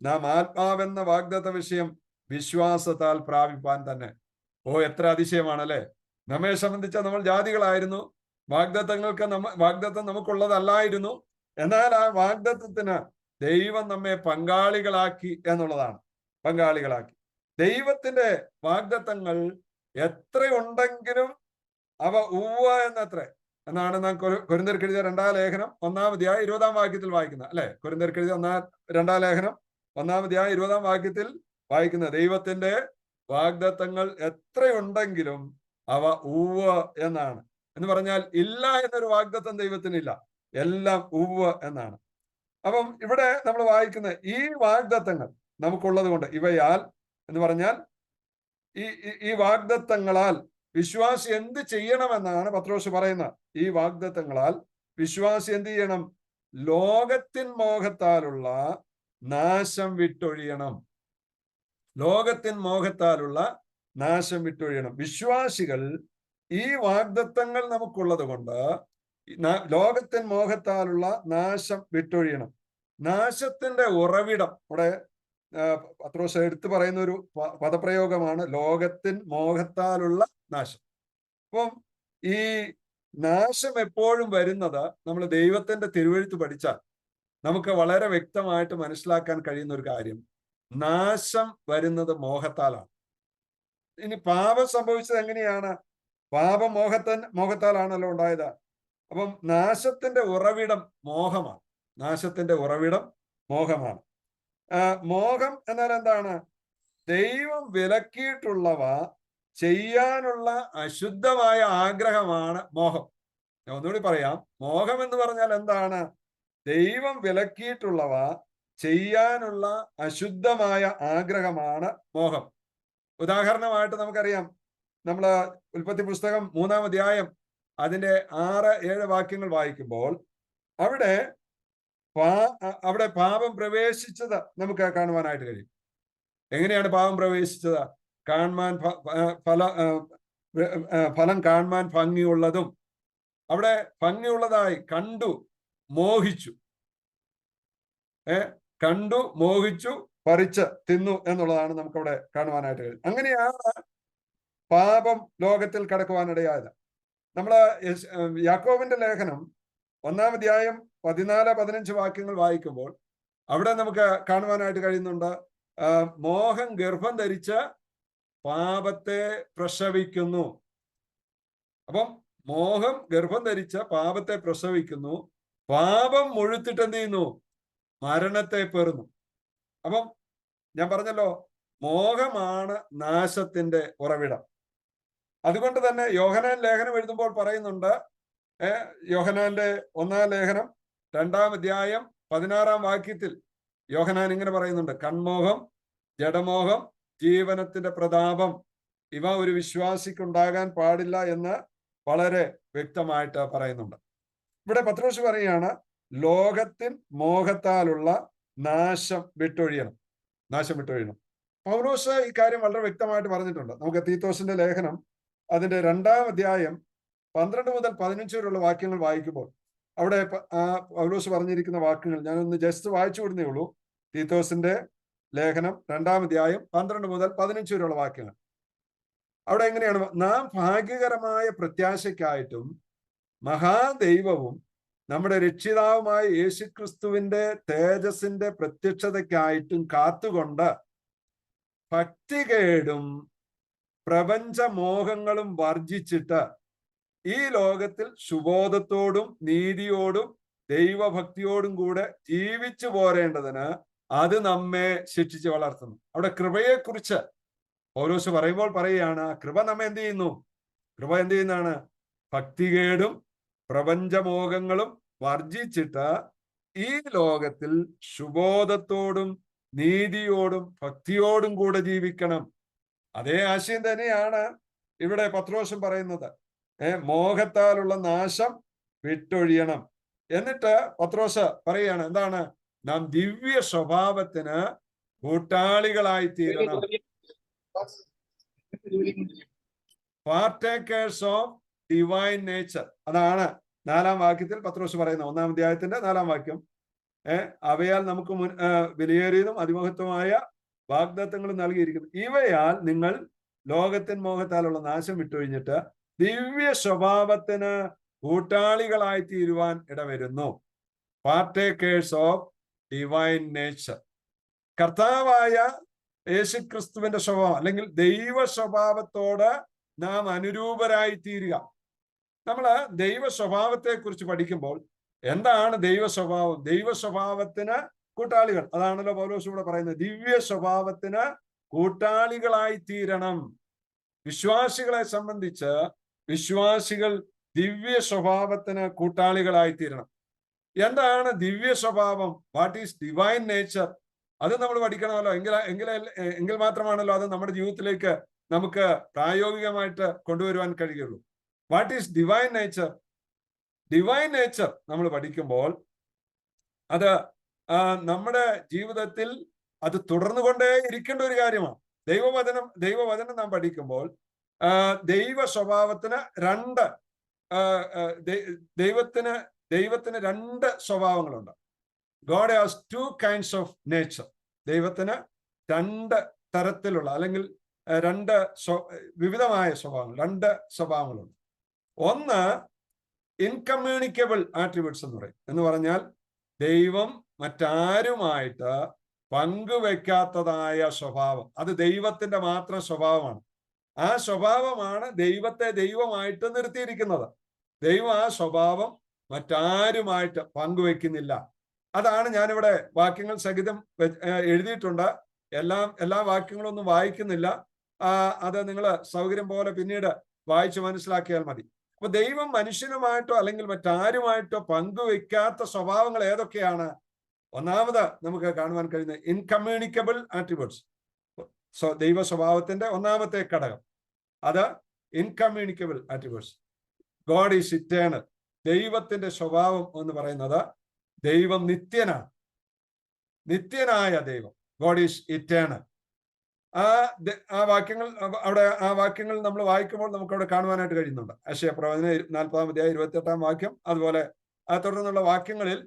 നാം ആത്മാവെന്ന വാഗ്ദത്ത വിഷയം വിശ്വാസത്താൽ പ്രാപിപ്പാൻ തന്നെ. എത്ര അതിശയമാണല്ലേ! നമ്മെ സംബന്ധിച്ച നമ്മൾ ജാതികളായിരുന്നു. വാഗ്ദത്തം നമുക്കുള്ളതല്ലായിരുന്നു. എന്നാൽ ആ വാഗ്ദത്തത്തിന് ദൈവം നമ്മെ പങ്കാളികളാക്കി എന്നുള്ളതാണ്. പങ്കാളികളാക്കി. ദൈവത്തിന്റെ വാഗ്ദത്തങ്ങൾ എത്രയുണ്ടെങ്കിലും അവ ഉവ്വ എന്നത്ര എന്നാണ് നാം കൊരിന്ത്യർക്കെഴുതിയ 2-ാം ലേഖനം 1-ാം അധ്യായം 20-ാം വാക്യത്തിൽ വായിക്കുന്നത്, അല്ലെ? കൊരിന്ത്യർക്കെഴുതിയ 2-ാം ലേഖനം 1-ാം 20-ാം വാക്യത്തിൽ വായിക്കുന്ന ദൈവത്തിന്റെ വാഗ്ദത്തങ്ങൾ എത്രയുണ്ടെങ്കിലും അവ ഉവ്വ് എന്നാണ്. എന്ന് പറഞ്ഞാൽ ഇല്ല എന്നൊരു വാഗ്ദത്തം ദൈവത്തിനില്ല, എല്ലാം ഉവ്വ് എന്നാണ്. അപ്പം ഇവിടെ നമ്മൾ വായിക്കുന്ന ഈ വാഗ്ദത്തങ്ങൾ നമുക്കുള്ളത് കൊണ്ട്, ഇവയാൽ എന്ന് പറഞ്ഞാൽ ഈ വാഗ്ദത്തങ്ങളാൽ വിശ്വാസി എന്ത് ചെയ്യണമെന്നാണ് പത്രോസ് പറയുന്നത്. ഈ വാഗ്ദത്തങ്ങളാൽ വിശ്വാസി എന്ത് ചെയ്യണം? ലോകത്തിൻ മോഹത്താലുള്ള നാശം വിട്ടൊഴിയണം. ലോകത്തിൻ മോഹത്താലുള്ള നാശം വിട്ടൊഴിയണം. വിശ്വാസികൾ ഈ വാഗ്ദത്തങ്ങൾ നമുക്കുള്ളത് കൊണ്ട് ലോകത്തിൻ മോഹത്താലുള്ള നാശം വിട്ടൊഴിയണം. നാശത്തിന്റെ ഉറവിടം ഇവിടെ പത്രോസ് എടുത്തു പറയുന്ന ഒരു പദപ്രയോഗമാണ് ലോകത്തിൻ മോഹത്താലുള്ള നാശം. അപ്പം ഈ നാശം എപ്പോഴും വരുന്നത് നമ്മൾ ദൈവത്തിന്റെ തിരുവെഴുത്ത് പഠിച്ചാൽ നമുക്ക് വളരെ വ്യക്തമായിട്ട് മനസ്സിലാക്കാൻ കഴിയുന്ന ഒരു കാര്യം, നാശം വരുന്നത് മോഹത്താലാണ്. ഇനി പാപം സംഭവിച്ചത് എങ്ങനെയാണ്? പാപം മോഹത്താലാണല്ലോ ഉണ്ടായത്. അപ്പം നാശത്തിന്റെ ഉറവിടം മോഹമാണ്. നാശത്തിന്റെ ഉറവിടം മോഹമാണ്. മോഹം എന്നാൽ എന്താണ്? ദൈവം വിലക്കിയിട്ടുള്ളവ ചെയ്യാനുള്ള അശുദ്ധമായ ആഗ്രഹമാണ് മോഹം. ഞാൻ ഒന്നുകൂടി പറയാം, മോഹം എന്ന് പറഞ്ഞാൽ എന്താണ്? ദൈവം വിലക്കിയിട്ടുള്ളവ ചെയ്യാനുള്ള അശുദ്ധമായ ആഗ്രഹമാണ് മോഹം. ഉദാഹരണമായിട്ട് നമുക്കറിയാം, നമ്മള് ഉൽപ്പത്തി പുസ്തകം 3-ാം അധ്യായം അതിന്റെ 6-7 വാക്യങ്ങൾ വായിക്കുമ്പോൾ അവിടെ പാപം പ്രവേശിച്ചത് നമുക്ക് കാണുവാനായിട്ട് കഴിയും. എങ്ങനെയാണ് പാപം പ്രവേശിച്ചത്? ഫലം കാണുവാൻ ഭംഗിയുള്ളതും അവിടെ ഭംഗിയുള്ളതായി കണ്ടു മോഹിച്ചു. കണ്ടു മോഹിച്ചു പറിച്ച് തിന്നു എന്നുള്ളതാണ് നമുക്കവിടെ കാണുവാനായിട്ട് കഴിയും. അങ്ങനെയാണ് പാപം ലോകത്തിൽ കടക്കുവാനിടയായത്. നമ്മള് യാക്കോബിന്റെ ലേഖനം 1-ാം അധ്യായം 14-15 വാക്യങ്ങൾ വായിക്കുമ്പോൾ അവിടെ നമുക്ക് കാണുവാനായിട്ട് കഴിയുന്നുണ്ട്, മോഹം ഗർഭം ധരിച്ച് പാപത്തെ പ്രസവിക്കുന്നു. അപ്പം മോഹം ഗർഭം ധരിച്ച് പാപത്തെ പ്രസവിക്കുന്നു, പാപം മുഴുത്തിട്ട് എന്ത് ചെയ്യുന്നു? മരണത്തെ പേറുന്നു. അപ്പം ഞാൻ പറഞ്ഞല്ലോ, മോഹമാണ് നാശത്തിന്റെ ഉറവിടം. അതുകൊണ്ട് തന്നെ യോഹന്നാൻ ലേഖനം എഴുതുമ്പോൾ പറയുന്നുണ്ട്, യോഹന്നാന്റെ 1-ാം ലേഖനം 2-ാം അധ്യായം 16-ാം വാക്യത്തിൽ യോഹന്നാൻ ഇങ്ങനെ പറയുന്നുണ്ട്, കൺമോഹം, ജഡമോഹം, ജീവനത്തിന്റെ പ്രതാപം ഇവ ഒരു വിശ്വാസിക്കുണ്ടാകാൻ പാടില്ല എന്ന് വളരെ വ്യക്തമായിട്ട് പറയുന്നുണ്ട്. ഇവിടെ പത്രോസ് പറയുകയാണ്, ലോകത്തിൻ മോഹത്താലുള്ള നാശം വിട്ടൊഴിയണം. നാശം വിട്ടൊഴിയണം. പൗലോസ് ഈ കാര്യം വളരെ വ്യക്തമായിട്ട് പറഞ്ഞിട്ടുണ്ട്. നമുക്ക് തീത്തോസിന്റെ ലേഖനം അതിന്റെ 2-ാം അധ്യായം 12 മുതൽ 15 വരെയുള്ള വാക്യങ്ങൾ വായിക്കുമ്പോൾ അവിടെ പൗലോസ് പറഞ്ഞിരിക്കുന്ന വാക്യങ്ങൾ ഞാനൊന്ന് ജസ്റ്റ് വായിച്ചു വിടുന്നേ ഉള്ളൂ. തീത്തോസിന്റെ ലേഖനം 2-ാം അധ്യായം 12 മുതൽ 15 വരെയുള്ള വാക്യങ്ങൾ. അവിടെ എങ്ങനെയാണ്? നാം ഭാഗ്യകരമായ പ്രത്യാശയ്ക്കായിട്ടും മഹാദൈവവും നമ്മുടെ രക്ഷിതാവുമായ യേശുക്രിസ്തുവിന്റെ തേജസ്സിന്റെ പ്രത്യക്ഷതയ്ക്കായിട്ടും കാത്തുകൊണ്ട് ഭക്തികേടും പ്രപഞ്ചമോഹങ്ങളും വർജിച്ചിട്ട് ഈ ലോകത്തിൽ സുബോധത്തോടും നീതിയോടും ദൈവഭക്തിയോടും കൂടെ ജീവിച്ചു പോരേണ്ടതിന് അത് നമ്മെ ശിക്ഷിച്ച് വളർത്തുന്നു. അവിടെ കൃപയെക്കുറിച്ച് പൗലോസ് പറയുമ്പോൾ പറയുകയാണ്, കൃപ നമ്മെ എന്ത് ചെയ്യുന്നു? കൃപ എന്ത് ചെയ്യുന്നതാണ്? ഭക്തികേടും പ്രപഞ്ചമോഹങ്ങളും വർജിച്ചിട്ട് ഈ ലോകത്തിൽ സുബോധത്തോടും നീതിയോടും ഭക്തിയോടും കൂടെ ജീവിക്കണം. അതേ ആശയം തന്നെയാണ് ഇവിടെ പത്രോസും പറയുന്നത്. മോഹത്താലുള്ള നാശം വിട്ടൊഴിയണം. എന്നിട്ട് പത്രോസ് പറയുകയാണ്, എന്താണ്? നാം ദിവ്യ സ്വഭാവത്തിന് കൂട്ടാളികളായി തീരണം. Partakers of divine nature. അതാണ് 4-ാം വാക്യത്തിൽ പത്രോസ് പറയുന്നത്. 1-ാം അധ്യായത്തിന്റെ 4-ാം വാക്യം. അവയാൽ നമുക്ക് വിലയേറിയതും അതിമഹത്വമായ വാഗ്ദത്തങ്ങളും നൽകിയിരിക്കുന്നു. ഇവയാൽ നിങ്ങൾ ലോകത്തിൻ മോഹത്താലുള്ള നാശം വിട്ടൊഴിഞ്ഞിട്ട് ദിവ്യ സ്വഭാവത്തിന് കൂട്ടാളികളായി തീരുവാൻ ഇടവരുന്നു. Partakers of divine nature. കർത്താവായ യേശുക്രിസ്തുവിന്റെ സ്വഭാവം അല്ലെങ്കിൽ ദൈവ സ്വഭാവത്തോട് നാം അനുരൂപരായി തീരുക. നമ്മൾ ദൈവ സ്വഭാവത്തെ കുറിച്ച് പഠിക്കുമ്പോൾ എന്താണ് ദൈവ സ്വഭാവം? ദൈവ സ്വഭാവത്തിന് കൂട്ടാളികൾ. അതാണല്ലോ പൗലോസ് ഇവിടെ പറയുന്നത്, ദിവ്യ സ്വഭാവത്തിന് കൂട്ടാളികളായി തീരണം. വിശ്വാസികളെ സംബന്ധിച്ച് വിശ്വാസികൾ ദിവ്യ സ്വഭാവത്തിന് കൂട്ടാളികളായി തീരണം. എന്താണ് ദിവ്യ സ്വഭാവം? What is divine nature? അത് നമ്മൾ പഠിക്കണമല്ലോ. എങ്കിൽ മാത്രമാണല്ലോ അത് നമ്മുടെ ജീവിതത്തിലേക്ക് നമുക്ക് പ്രായോഗികമായിട്ട് കൊണ്ടുവരുവാൻ കഴിയുള്ളൂ. What is divine nature? Divine nature നമ്മൾ പഠിക്കുമ്പോൾ അത് നമ്മുടെ ജീവിതത്തിൽ അത് തുടർന്നുകൊണ്ടേ ഇരിക്കേണ്ട ഒരു കാര്യമാണ്. ദൈവവചനം നാം പഠിക്കുമ്പോൾ ദൈവ സ്വഭാവത്തിന് ദൈവത്തിന് രണ്ട് സ്വഭാവങ്ങളുണ്ട്. God has two kinds of nature. ദൈവത്തിന് രണ്ട് തരത്തിലുള്ള അല്ലെങ്കിൽ വിവിധമായ രണ്ട് സ്വഭാവങ്ങളുണ്ട്. ഒന്ന് ഇൻകമ്മ്യൂണിക്കബിൾ ആട്രിബ്യൂട്ട്സ് എന്ന് പറഞ്ഞാൽ ദൈവം മറ്റാരുമായിട്ട് പങ്കുവെക്കാത്തതായ സ്വഭാവം. അത് ദൈവത്തിന്റെ മാത്രം സ്വഭാവമാണ്. ആ സ്വഭാവമാണ് ദൈവത്തെ ദൈവമായിട്ട് നിർത്തിയിരിക്കുന്നത്. ദൈവം ആ സ്വഭാവം മറ്റാരുമായിട്ട് പങ്കുവെക്കുന്നില്ല. അതാണ് ഞാനിവിടെ വാക്യങ്ങൾ സഹിതം എഴുതിയിട്ടുണ്ട്. എല്ലാ വാക്യങ്ങളൊന്നും വായിക്കുന്നില്ല. അത് നിങ്ങൾ സൗകര്യം പോലെ പിന്നീട് വായിച്ച് മനസ്സിലാക്കിയാൽ മതി. അപ്പൊ ദൈവം മനുഷ്യനുമായിട്ടോ അല്ലെങ്കിൽ മറ്റാരുമായിട്ടോ പങ്കുവെക്കാത്ത സ്വഭാവങ്ങൾ ഏതൊക്കെയാണ്? ഒന്നാമത് നമുക്ക് കാണുവാൻ കഴിയുന്ന ഇൻകമ്മ്യൂണിക്കബിൾ ആട്രിബ്യൂട്ട്സ്. ദൈവ സ്വഭാവത്തിന്റെ ഒന്നാമത്തെ ഘടകം അത് incommunicable attributes. God is eternal. ദൈവത്തിന്റെ സ്വഭാവം എന്ന് പറയുന്നത് ദൈവം നിത്യനായ ദൈവം. God is eternal. ആ വാക്യങ്ങൾ നമ്മൾ വായിക്കുമ്പോൾ നമുക്ക് അവിടെ കാണുവാനായിട്ട് കഴിയുന്നുണ്ട്. യെശയ്യാ പ്രവചനം 40-ാം അധ്യായം 28-ാം വാക്യം, അതുപോലെ തുടർന്നുള്ള വാക്യങ്ങളിൽ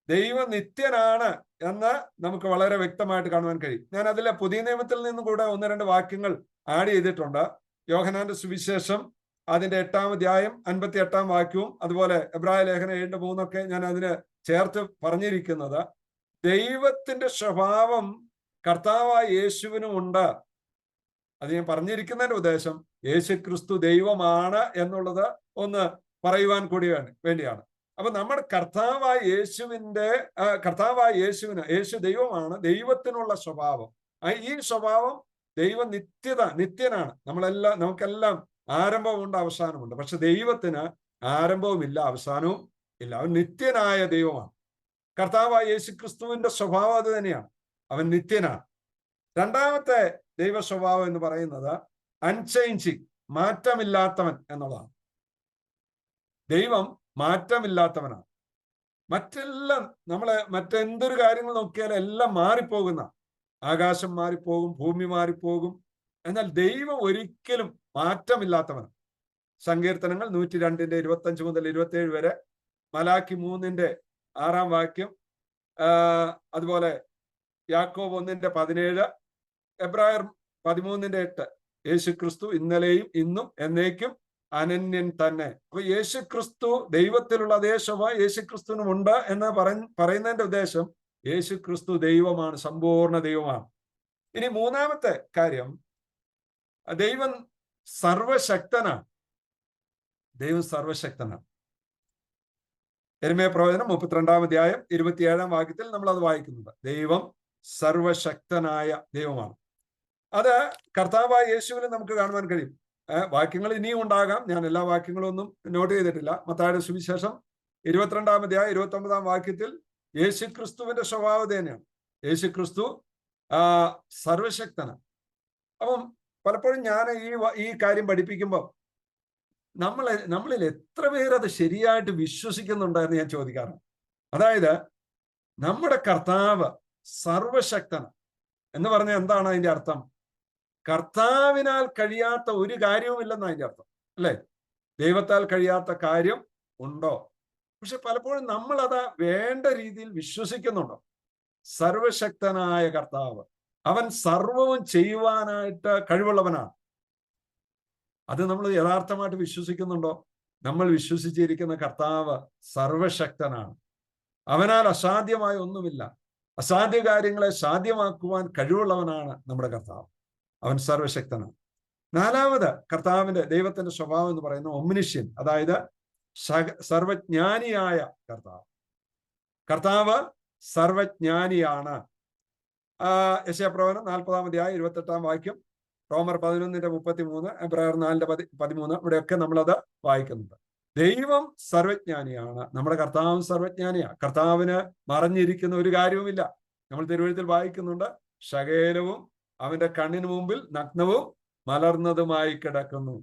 ദൈവം നിത്യനാണ് എന്ന് നമുക്ക് വളരെ വ്യക്തമായിട്ട് കാണുവാൻ കഴിയും. ഞാൻ അതിലെ പുതിയ നിയമത്തിൽ നിന്നും കൂടെ 1-2 വാക്യങ്ങൾ ആഡ് ചെയ്തിട്ടുണ്ട്. യോഹന്നാന്റെ സുവിശേഷം അതിന്റെ 8-ാം അധ്യായം 58-ാം വാക്യവും അതുപോലെ എബ്രായ ലേഖനം 7:3 ഞാൻ അതിന് ചേർത്ത് പറഞ്ഞിരിക്കുന്നത് ദൈവത്തിന്റെ സ്വഭാവം കർത്താവായ യേശുവിനും ഉണ്ട്. അത് ഞാൻ പറഞ്ഞിരിക്കുന്നതിന്റെ ഉദ്ദേശം യേശുക്രിസ്തു ദൈവമാണ് എന്നുള്ളത് ഒന്ന് പറയുവാൻ കൂടി വേണ്ടിയാണ്. അപ്പൊ നമ്മുടെ കർത്താവായ യേശുവിന്, യേശു ദൈവമാണ്, ദൈവത്തിനുള്ള സ്വഭാവം. ഈ സ്വഭാവം ദൈവം നിത്യനാണ്. നമുക്കെല്ലാം ആരംഭമുണ്ട്, അവസാനമുണ്ട്. പക്ഷെ ദൈവത്തിന് ആരംഭവുമില്ല, അവസാനവും ഇല്ല. അവൻ നിത്യനായ ദൈവമാണ്. കർത്താവായ യേശുക്രിസ്തുവിന്റെ സ്വഭാവം അത് തന്നെയാണ്. അവൻ നിത്യനാണ്. രണ്ടാമത്തെ ദൈവ സ്വഭാവം എന്ന് പറയുന്നത് അൺചേഞ്ചിങ്, മാറ്റമില്ലാത്തവൻ എന്നുള്ളതാണ്. ദൈവം മാറ്റമില്ലാത്തവനാണ്. മറ്റെന്തൊരു കാര്യങ്ങൾ നോക്കിയാലും എല്ലാം മാറിപ്പോകുന്ന, ആകാശം മാറിപ്പോകും, ഭൂമി മാറിപ്പോകും. എന്നാൽ ദൈവം ഒരിക്കലും മാറ്റമില്ലാത്തവനാണ്. സങ്കീർത്തനങ്ങൾ 102-ന്റെ 25 മുതൽ 27 വരെ, മലാക്കി 3-ന്റെ 6-ാം വാക്യം, അതുപോലെ യാക്കോബ് 1-ന്റെ 17, എബ്രായർ 13-ന്റെ 8, യേശുക്രിസ്തു ഇന്നലെയും ഇന്നും എന്നേക്കും അനന്യൻ തന്നെ. അപ്പൊ യേശുക്രിസ്തു ദൈവത്തിലുള്ള അതേ സ്വഭാവം യേശുക്രിസ്തുവിനും ഉണ്ട് എന്ന് പറയുന്നതിന്റെ ഉദ്ദേശം യേശുക്രിസ്തു ദൈവമാണ്, സമ്പൂർണ്ണ ദൈവമാണ്. ഇനി മൂന്നാമത്തെ കാര്യം, ദൈവം സർവശക്തനാണ്. ദൈവം സർവശക്തനാണ്. യെരമ്യാ പ്രവചനം 32-ാം അധ്യായം 27-ാം വാക്യത്തിൽ നമ്മൾ അത് വായിക്കുന്നുണ്ട്. ദൈവം സർവശക്തനായ ദൈവമാണ്. അത് കർത്താവായ യേശുവിനെ നമുക്ക് കാണുവാൻ കഴിയും. വാക്യങ്ങൾ ഇനിയും ഉണ്ടാകാം, ഞാൻ എല്ലാ വാക്യങ്ങളും ഒന്നും നോട്ട് ചെയ്തിട്ടില്ല. മത്തായിയുടെ സുവിശേഷം 22-ാം അധ്യായം 29-ാം വാക്യത്തിൽ യേശുക്രിസ്തുവിന്റെ സ്വഭാവം തന്നെയാണ്. യേശുക്രിസ്തു സർവശക്തനാണ്. അപ്പം പലപ്പോഴും ഞാൻ ഈ കാര്യം പഠിപ്പിക്കുമ്പോൾ നമ്മളിൽ എത്ര പേരത് ശരിയായിട്ട് വിശ്വസിക്കുന്നുണ്ടെന്ന് ഞാൻ ചോദിക്കാറുണ്ട്. അതായത് നമ്മുടെ കർത്താവ് സർവശക്തനാണ് എന്ന് പറഞ്ഞാൽ എന്താണ് അതിന്റെ അർത്ഥം? കർത്താവിനാൽ കഴിയാത്ത ഒരു കാര്യവുമില്ലെന്ന് അതിന്റെ അർത്ഥം, അല്ലെ? ദൈവത്താൽ കഴിയാത്ത കാര്യം ഉണ്ടോ? പക്ഷെ പലപ്പോഴും നമ്മളത് വേണ്ട രീതിയിൽ വിശ്വസിക്കുന്നുണ്ടോ? സർവശക്തനായ കർത്താവ്, അവൻ സർവവും ചെയ്യുവാനായിട്ട് കഴിവുള്ളവനാണ്. അത് നമ്മൾ യഥാർത്ഥമായിട്ട് വിശ്വസിക്കുന്നുണ്ടോ? നമ്മൾ വിശ്വസിച്ചിരിക്കുന്ന കർത്താവ് സർവശക്തനാണ്. അവനാൽ അസാധ്യമായ ഒന്നുമില്ല. അസാധ്യ കാര്യങ്ങളെ സാധ്യമാക്കുവാൻ കഴിവുള്ളവനാണ് നമ്മുടെ കർത്താവ്. അവൻ സർവശക്തനാണ്. നാലാമത് ദൈവത്തിന്റെ സ്വഭാവം എന്ന് പറയുന്ന ഒമ്നിഷ്യൻ, അതായത് സർവജ്ഞാനിയായ കർത്താവ് സർവജ്ഞാനിയാണ്. യെശയ്യാപ്രവചനം 40-ാം അധ്യായം 28-ാം വാക്യം, റോമർ 11:33, എബ്രായർ 4:13, ഇവിടെയൊക്കെ നമ്മളത് വായിക്കുന്നുണ്ട്. ദൈവം സർവജ്ഞാനിയാണ്. നമ്മുടെ കർത്താവും സർവജ്ഞാനിയാണ്. കർത്താവിന് മറഞ്ഞിരിക്കുന്ന ഒരു കാര്യവുമില്ല. നമ്മൾ തിരുവെഴുത്തിൽ വായിക്കുന്നുണ്ട്, സകലവും അവന്റെ കണ്ണിന് മുമ്പിൽ നഗ്നവും മലർന്നതുമായി കിടക്കുന്നു.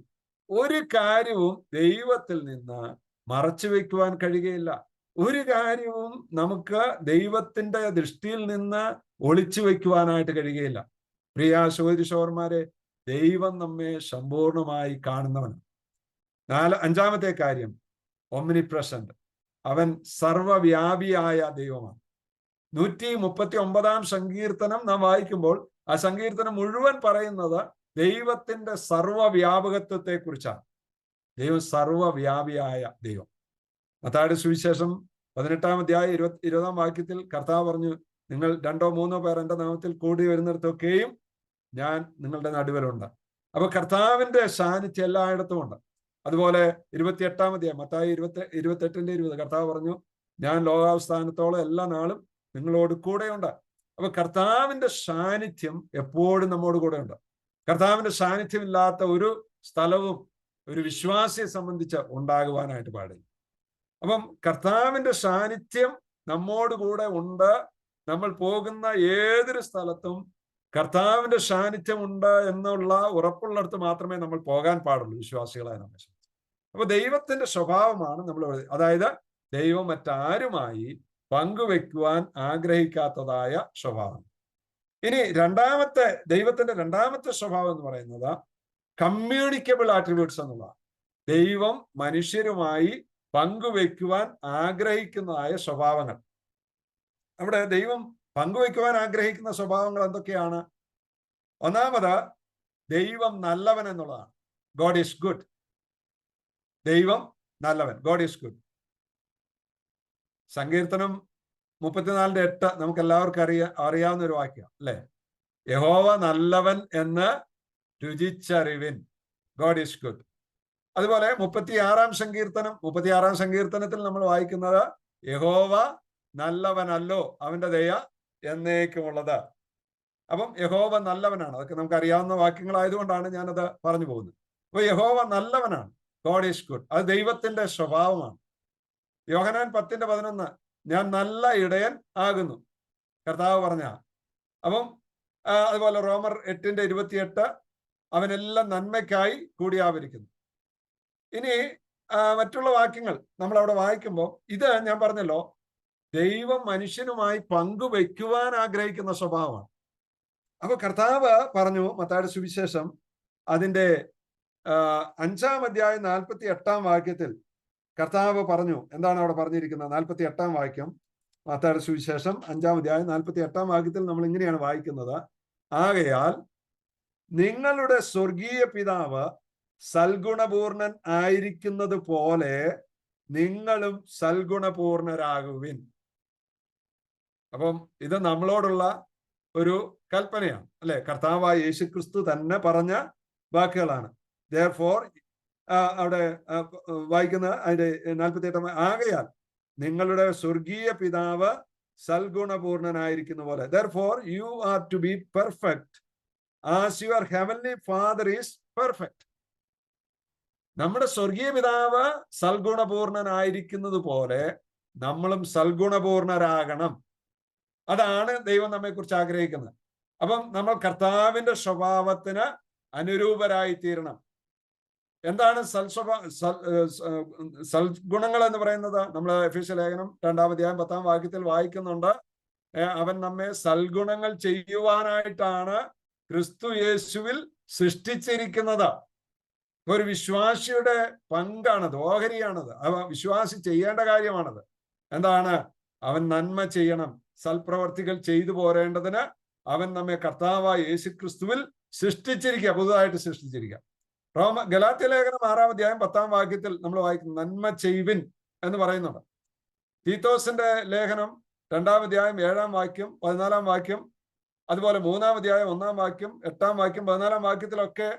ഒരു കാര്യവും ദൈവത്തിൽ നിന്ന് മറച്ചു വെക്കുവാൻ കഴിയുകയില്ല. ഒരു കാര്യവും നമുക്ക് ദൈവത്തിന്റെ ദൃഷ്ടിയിൽ നിന്ന് ഒളിച്ചു വെക്കുവാനായിട്ട് കഴിയുകയില്ല. പ്രിയ സഹോദരീ ദൈവം നമ്മെ സമ്പൂർണമായി കാണുന്നവൻ. അഞ്ചാമത്തെ കാര്യം, ഒമ്നി പ്രസന്റ്. അവൻ സർവവ്യാപിയായ ദൈവമാണ്. 139-ാം സങ്കീർത്തനം നാം വായിക്കുമ്പോൾ ആ സങ്കീർത്തനം മുഴുവൻ പറയുന്നത് ദൈവത്തിന്റെ സർവവ്യാപകത്വത്തെ കുറിച്ചാണ്. ദൈവം സർവവ്യാപിയായ ദൈവം. മത്തായിയുടെ സുവിശേഷം 18-ാം അധ്യായം 20-ാം വാക്യത്തിൽ കർത്താവ് പറഞ്ഞു, നിങ്ങൾ 2-3 പേർ എൻ്റെ നാമത്തിൽ കൂടി വരുന്നിടത്തൊക്കെയും ഞാൻ നിങ്ങളുടെ നടുവിലുണ്ട്. അപ്പൊ കർത്താവിന്റെ സാന്നിധ്യം എല്ലായിടത്തും ഉണ്ട്. അതുപോലെ 28-ാം അധ്യായം മത്തായി 28:20 കർത്താവ് പറഞ്ഞു, ഞാൻ ലോകാവസാനത്തോളം എല്ലാ നാളും നിങ്ങളോട് കൂടെയുണ്ട്. അപ്പൊ കർത്താവിന്റെ സാന്നിധ്യം എപ്പോഴും നമ്മോട് കൂടെ ഉണ്ട്. കർത്താവിന്റെ സാന്നിധ്യം ഇല്ലാത്ത ഒരു സ്ഥലവും ഒരു വിശ്വാസിയെ സംബന്ധിച്ച് ഉണ്ടാകുവാനായിട്ട് പാടില്ല. അപ്പം കർത്താവിന്റെ സാന്നിധ്യം നമ്മോട് കൂടെ ഉണ്ട്. നമ്മൾ പോകുന്ന ഏതൊരു സ്ഥലത്തും കർത്താവിന്റെ സാന്നിധ്യം ഉണ്ട് എന്നുള്ള ഉറപ്പുള്ളിടത്ത് മാത്രമേ നമ്മൾ പോകാൻ പാടുള്ളൂ, വിശ്വാസികളായ നമ്മെ സംബന്ധിച്ച്. അപ്പൊ ദൈവത്തിന്റെ സ്വഭാവമാണ് നമ്മൾ, അതായത് ദൈവം മറ്റാരുമായി പങ്കുവെക്കുവാൻ ആഗ്രഹിക്കാത്തതായ സ്വഭാവം. ഇനി ദൈവത്തിന്റെ രണ്ടാമത്തെ സ്വഭാവം എന്ന് പറയുന്നത് കമ്മ്യൂണിക്കബിൾ ആട്രിബ്യൂട്ട്സ് എന്നുള്ളതാണ്. ദൈവം മനുഷ്യരുമായി പങ്കുവെക്കുവാൻ ആഗ്രഹിക്കുന്നതായ സ്വഭാവങ്ങൾ. അവിടെ ദൈവം പങ്കുവെക്കുവാൻ ആഗ്രഹിക്കുന്ന സ്വഭാവങ്ങൾ എന്തൊക്കെയാണ്? ഒന്നാമത്, ദൈവം നല്ലവൻ എന്നുള്ളതാണ്. God is good. ദൈവം നല്ലവൻ, ഗോഡ് ഈസ് ഗുഡ്. സങ്കീർത്തനം 34:8 നമുക്ക് എല്ലാവർക്കും അറിയാവുന്ന ഒരു വാക്യം അല്ലെ? യഹോവ നല്ലവൻ എന്ന് രുചിച്ചറിവിൻ, ഗോഡ് ഈസ് ഗുഡ്. അതുപോലെ 36-ാം സങ്കീർത്തനത്തിൽ നമ്മൾ വായിക്കുന്നത്, യഹോവ നല്ലവനല്ലോ, അവന്റെ ദയ എന്നേക്കുമുള്ളത്. അപ്പം യഹോവ നല്ലവനാണ്. അതൊക്കെ നമുക്ക് അറിയാവുന്ന വാക്യങ്ങളായതുകൊണ്ടാണ് ഞാനത് പറഞ്ഞു പോകുന്നത്. അപ്പൊ യഹോവ നല്ലവനാണ്, ഗോഡ് ഈസ് ഗുഡ്. അത് ദൈവത്തിന്റെ സ്വഭാവമാണ്. യോഹന്നാൻ 10:11 ഞാൻ നല്ല ഇടയൻ ആകുന്നു, കർത്താവ് പറഞ്ഞ. അപ്പം അതുപോലെ റോമർ 8:28 അവനെല്ലാം നന്മയ്ക്കായി കൂടിയാവരിക്കുന്നു. ഇനി മറ്റുള്ള വാക്യങ്ങൾ നമ്മൾ അവിടെ വായിക്കുമ്പോൾ ഇത് ഞാൻ പറഞ്ഞല്ലോ, ദൈവം മനുഷ്യനുമായി പങ്കുവെക്കുവാൻ ആഗ്രഹിക്കുന്ന സ്വഭാവമാണ്. അപ്പൊ കർത്താവ് പറഞ്ഞു, മത്തായിയുടെ സുവിശേഷം അതിന്റെ 5-ാം അധ്യായം 48-ാം വാക്യത്തിൽ കർത്താവ് പറഞ്ഞു, എന്താണ് അവിടെ പറഞ്ഞിരിക്കുന്നത്? 48-ാം വാക്യം, മത്തായിയുടെ സുവിശേഷം 5-ാം അധ്യായം 48-ാം വാക്യത്തിൽ നമ്മൾ ഇങ്ങനെയാണ് വായിക്കുന്നത്, ആകയാൽ നിങ്ങളുടെ സ്വർഗീയ പിതാവ് സൽഗുണപൂർണൻ ആയിരിക്കുന്നത് പോലെ നിങ്ങളും സൽഗുണപൂർണരാകുവിൻ. അപ്പം ഇത് നമ്മളോടുള്ള ഒരു കൽപ്പനയാണ് അല്ലെ? കർത്താവായ യേശുക്രിസ്തു തന്നെ പറഞ്ഞ വാക്കുകളാണ്. therefore അവിടെ വായിക്കുന്ന അതിന്റെ 48-ാം, ആകയാൽ നിങ്ങളുടെ സ്വർഗീയ പിതാവ് സൽഗുണപൂർണനായിരിക്കുന്ന പോലെ, therefore you are to be perfect as your heavenly father is perfect. നമ്മുടെ സ്വർഗീയ പിതാവ് സൽഗുണപൂർണനായിരിക്കുന്നത് പോലെ നമ്മളും സൽഗുണപൂർണരാകണം. അതാണ് ദൈവം നമ്മെ കുറിച്ച് ആഗ്രഹിക്കുന്നത്. അപ്പം നമ്മൾ കർത്താവിന്റെ സ്വഭാവത്തിന് അനുരൂപരായി തീരണം. എന്താണ് സൽഗുണങ്ങൾ എന്ന് പറയുന്നത്? നമ്മൾ എഫേസ്യ ലേഖനം 2-ാം അധ്യായം 10-ാം വാക്യത്തിൽ വായിക്കുന്നുണ്ട്, അവൻ നമ്മെ സൽഗുണങ്ങൾ ചെയ്യുവാനായിട്ടാണ് ക്രിസ്തു യേശുവിൽ സൃഷ്ടിച്ചിരിക്കുന്നത്. ഒരു വിശ്വാസിയുടെ പങ്കാണത്, ഓഹരിയാണത്. വിശ്വാസി ചെയ്യേണ്ട കാര്യമാണത്. എന്താണ്? അവൻ നന്മ ചെയ്യണം, സൽപ്രവർത്തികൾ ചെയ്തു പോരേണ്ടതിന് അവൻ നമ്മെ കർത്താവായ യേശുക്രിസ്തുവിൽ സൃഷ്ടിച്ചിരിക്കുക, പുതുതായിട്ട് സൃഷ്ടിച്ചിരിക്കുക. ഗലാത്യ ലേഖനം 6-ാം അധ്യായം 10-ാം വാക്യത്തിൽ നമ്മൾ വായിക്കുന്നു, നന്മ ചെയ്വിൻ എന്ന് പറയുന്നുണ്ട്. തീത്തോസിന്റെ ലേഖനം 2-ാം അധ്യായം 7-ാം വാക്യം 14-ാം വാക്യം, അതുപോലെ 3-ാം അധ്യായം 1-ാം വാക്യം 8-ാം വാക്യം 14-ാം വാക്യത്തിലൊക്കെ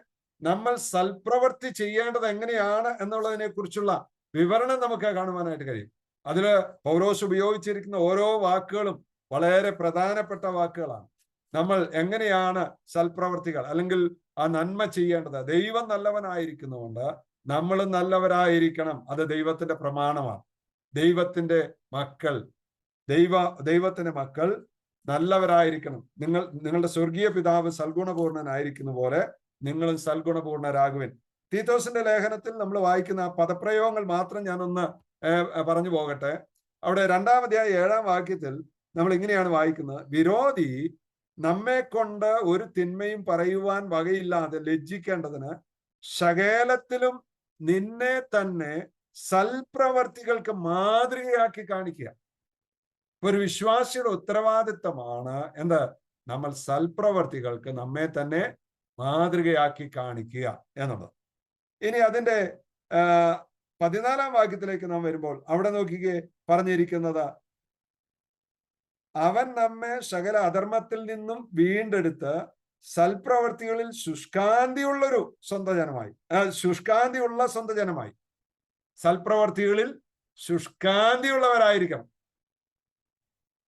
നമ്മൾ സൽപ്രവൃത്തി ചെയ്യേണ്ടത് എങ്ങനെയാണ് എന്നുള്ളതിനെ കുറിച്ചുള്ള വിവരണം നമുക്ക് കാണുവാനായിട്ട് കഴിയും. അതില് പൗലോസ് ഉപയോഗിച്ചിരിക്കുന്ന ഓരോ വാക്കുകളും വളരെ പ്രധാനപ്പെട്ട വാക്കുകളാണ്. നമ്മൾ എങ്ങനെയാണ് സൽപ്രവർത്തികൾ അല്ലെങ്കിൽ ആ നന്മ ചെയ്യേണ്ടത്? ദൈവം നല്ലവനായിരിക്കുന്നതുകൊണ്ട് നമ്മൾ നല്ലവരായിരിക്കണം. അത് ദൈവത്തിന്റെ പ്രമാണമാണ്. ദൈവത്തിന്റെ മക്കൾ ദൈവത്തിന്റെ മക്കൾ നല്ലവരായിരിക്കണം. നിങ്ങളുടെ സ്വർഗീയ പിതാവ് സൽഗുണപൂർണനായിരിക്കുന്ന പോലെ നിങ്ങളും സൽഗുണപൂർണരാകുവിൻ. തീത്തോസിന്റെ ലേഖനത്തിൽ നമ്മൾ വായിക്കുന്ന ആ പദപ്രയോഗങ്ങൾ മാത്രം ഞാനൊന്ന് പറഞ്ഞു പോകട്ടെ. അവിടെ 2-ാം അധ്യായം 7-ാം വാക്യത്തിൽ നമ്മൾ ഇങ്ങനെയാണ് വായിക്കുന്നത്: വിരോധി നമ്മെ കൊണ്ട് ഒരു തിന്മയും പറയുവാൻ വകയില്ലാതെ ലജ്ജിക്കേണ്ടതിന് സകലത്തിലും നിന്നെ തന്നെ സൽപ്രവർത്തികൾക്ക് മാതൃകയാക്കി കാണിക്കുക. ഒരു വിശ്വാസിയുടെ ഉത്തരവാദിത്തമാണ് എന്ത്? നമ്മൾ സൽപ്രവർത്തികൾക്ക് നമ്മെ തന്നെ മാതൃകയാക്കി കാണിക്കുക എന്നുള്ളത്. ഇനി അതിന്റെ 14-ാം വാക്യത്തിലേക്ക് നാം വരുമ്പോൾ അവിടെ നോക്കിക്കേ, പറഞ്ഞിരിക്കുന്നത് അവൻ നമ്മെ സകല അധർമ്മത്തിൽ നിന്നും വീണ്ടെടുത്ത് സൽപ്രവർത്തികളിൽ ശുഷ്കാന്തിയുള്ള സ്വന്തം ജനമായി. സൽപ്രവർത്തികളിൽ ശുഷ്കാന്തിയുള്ളവരായിരിക്കണം.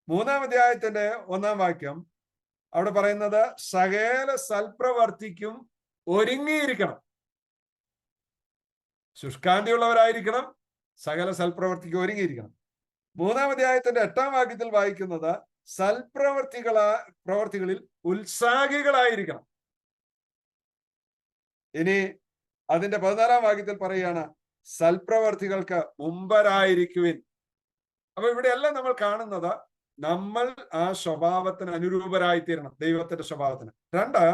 3-ാം അധ്യായത്തിന്റെ 1-ാം വാക്യം അവിടെ പറയുന്നത് സകല സൽപ്രവർത്തിക്കും ഒരുങ്ങിയിരിക്കണം. ശുഷ്കാന്തിയുള്ളവരായിരിക്കണം, സകല സൽപ്രവർത്തിക്കും ഒരുങ്ങിയിരിക്കണം. 3-ാം അധ്യായത്തിന്റെ 8-ാം വാക്യത്തിൽ വായിക്കുന്നത് പ്രവർത്തികളിൽ ഉത്സാഹികളായിരിക്കണം. ഇനി അതിന്റെ 14-ാം വാക്യത്തിൽ പറയുകയാണ് സൽപ്രവർത്തികൾക്ക് മുമ്പരായിരിക്കുവിൻ. അപ്പൊ ഇവിടെയെല്ലാം നമ്മൾ കാണുന്നത് നമ്മൾ ആ സ്വഭാവത്തിന് അനുരൂപരായിത്തീരണം, ദൈവത്തിന്റെ സ്വഭാവത്തിന്. 2,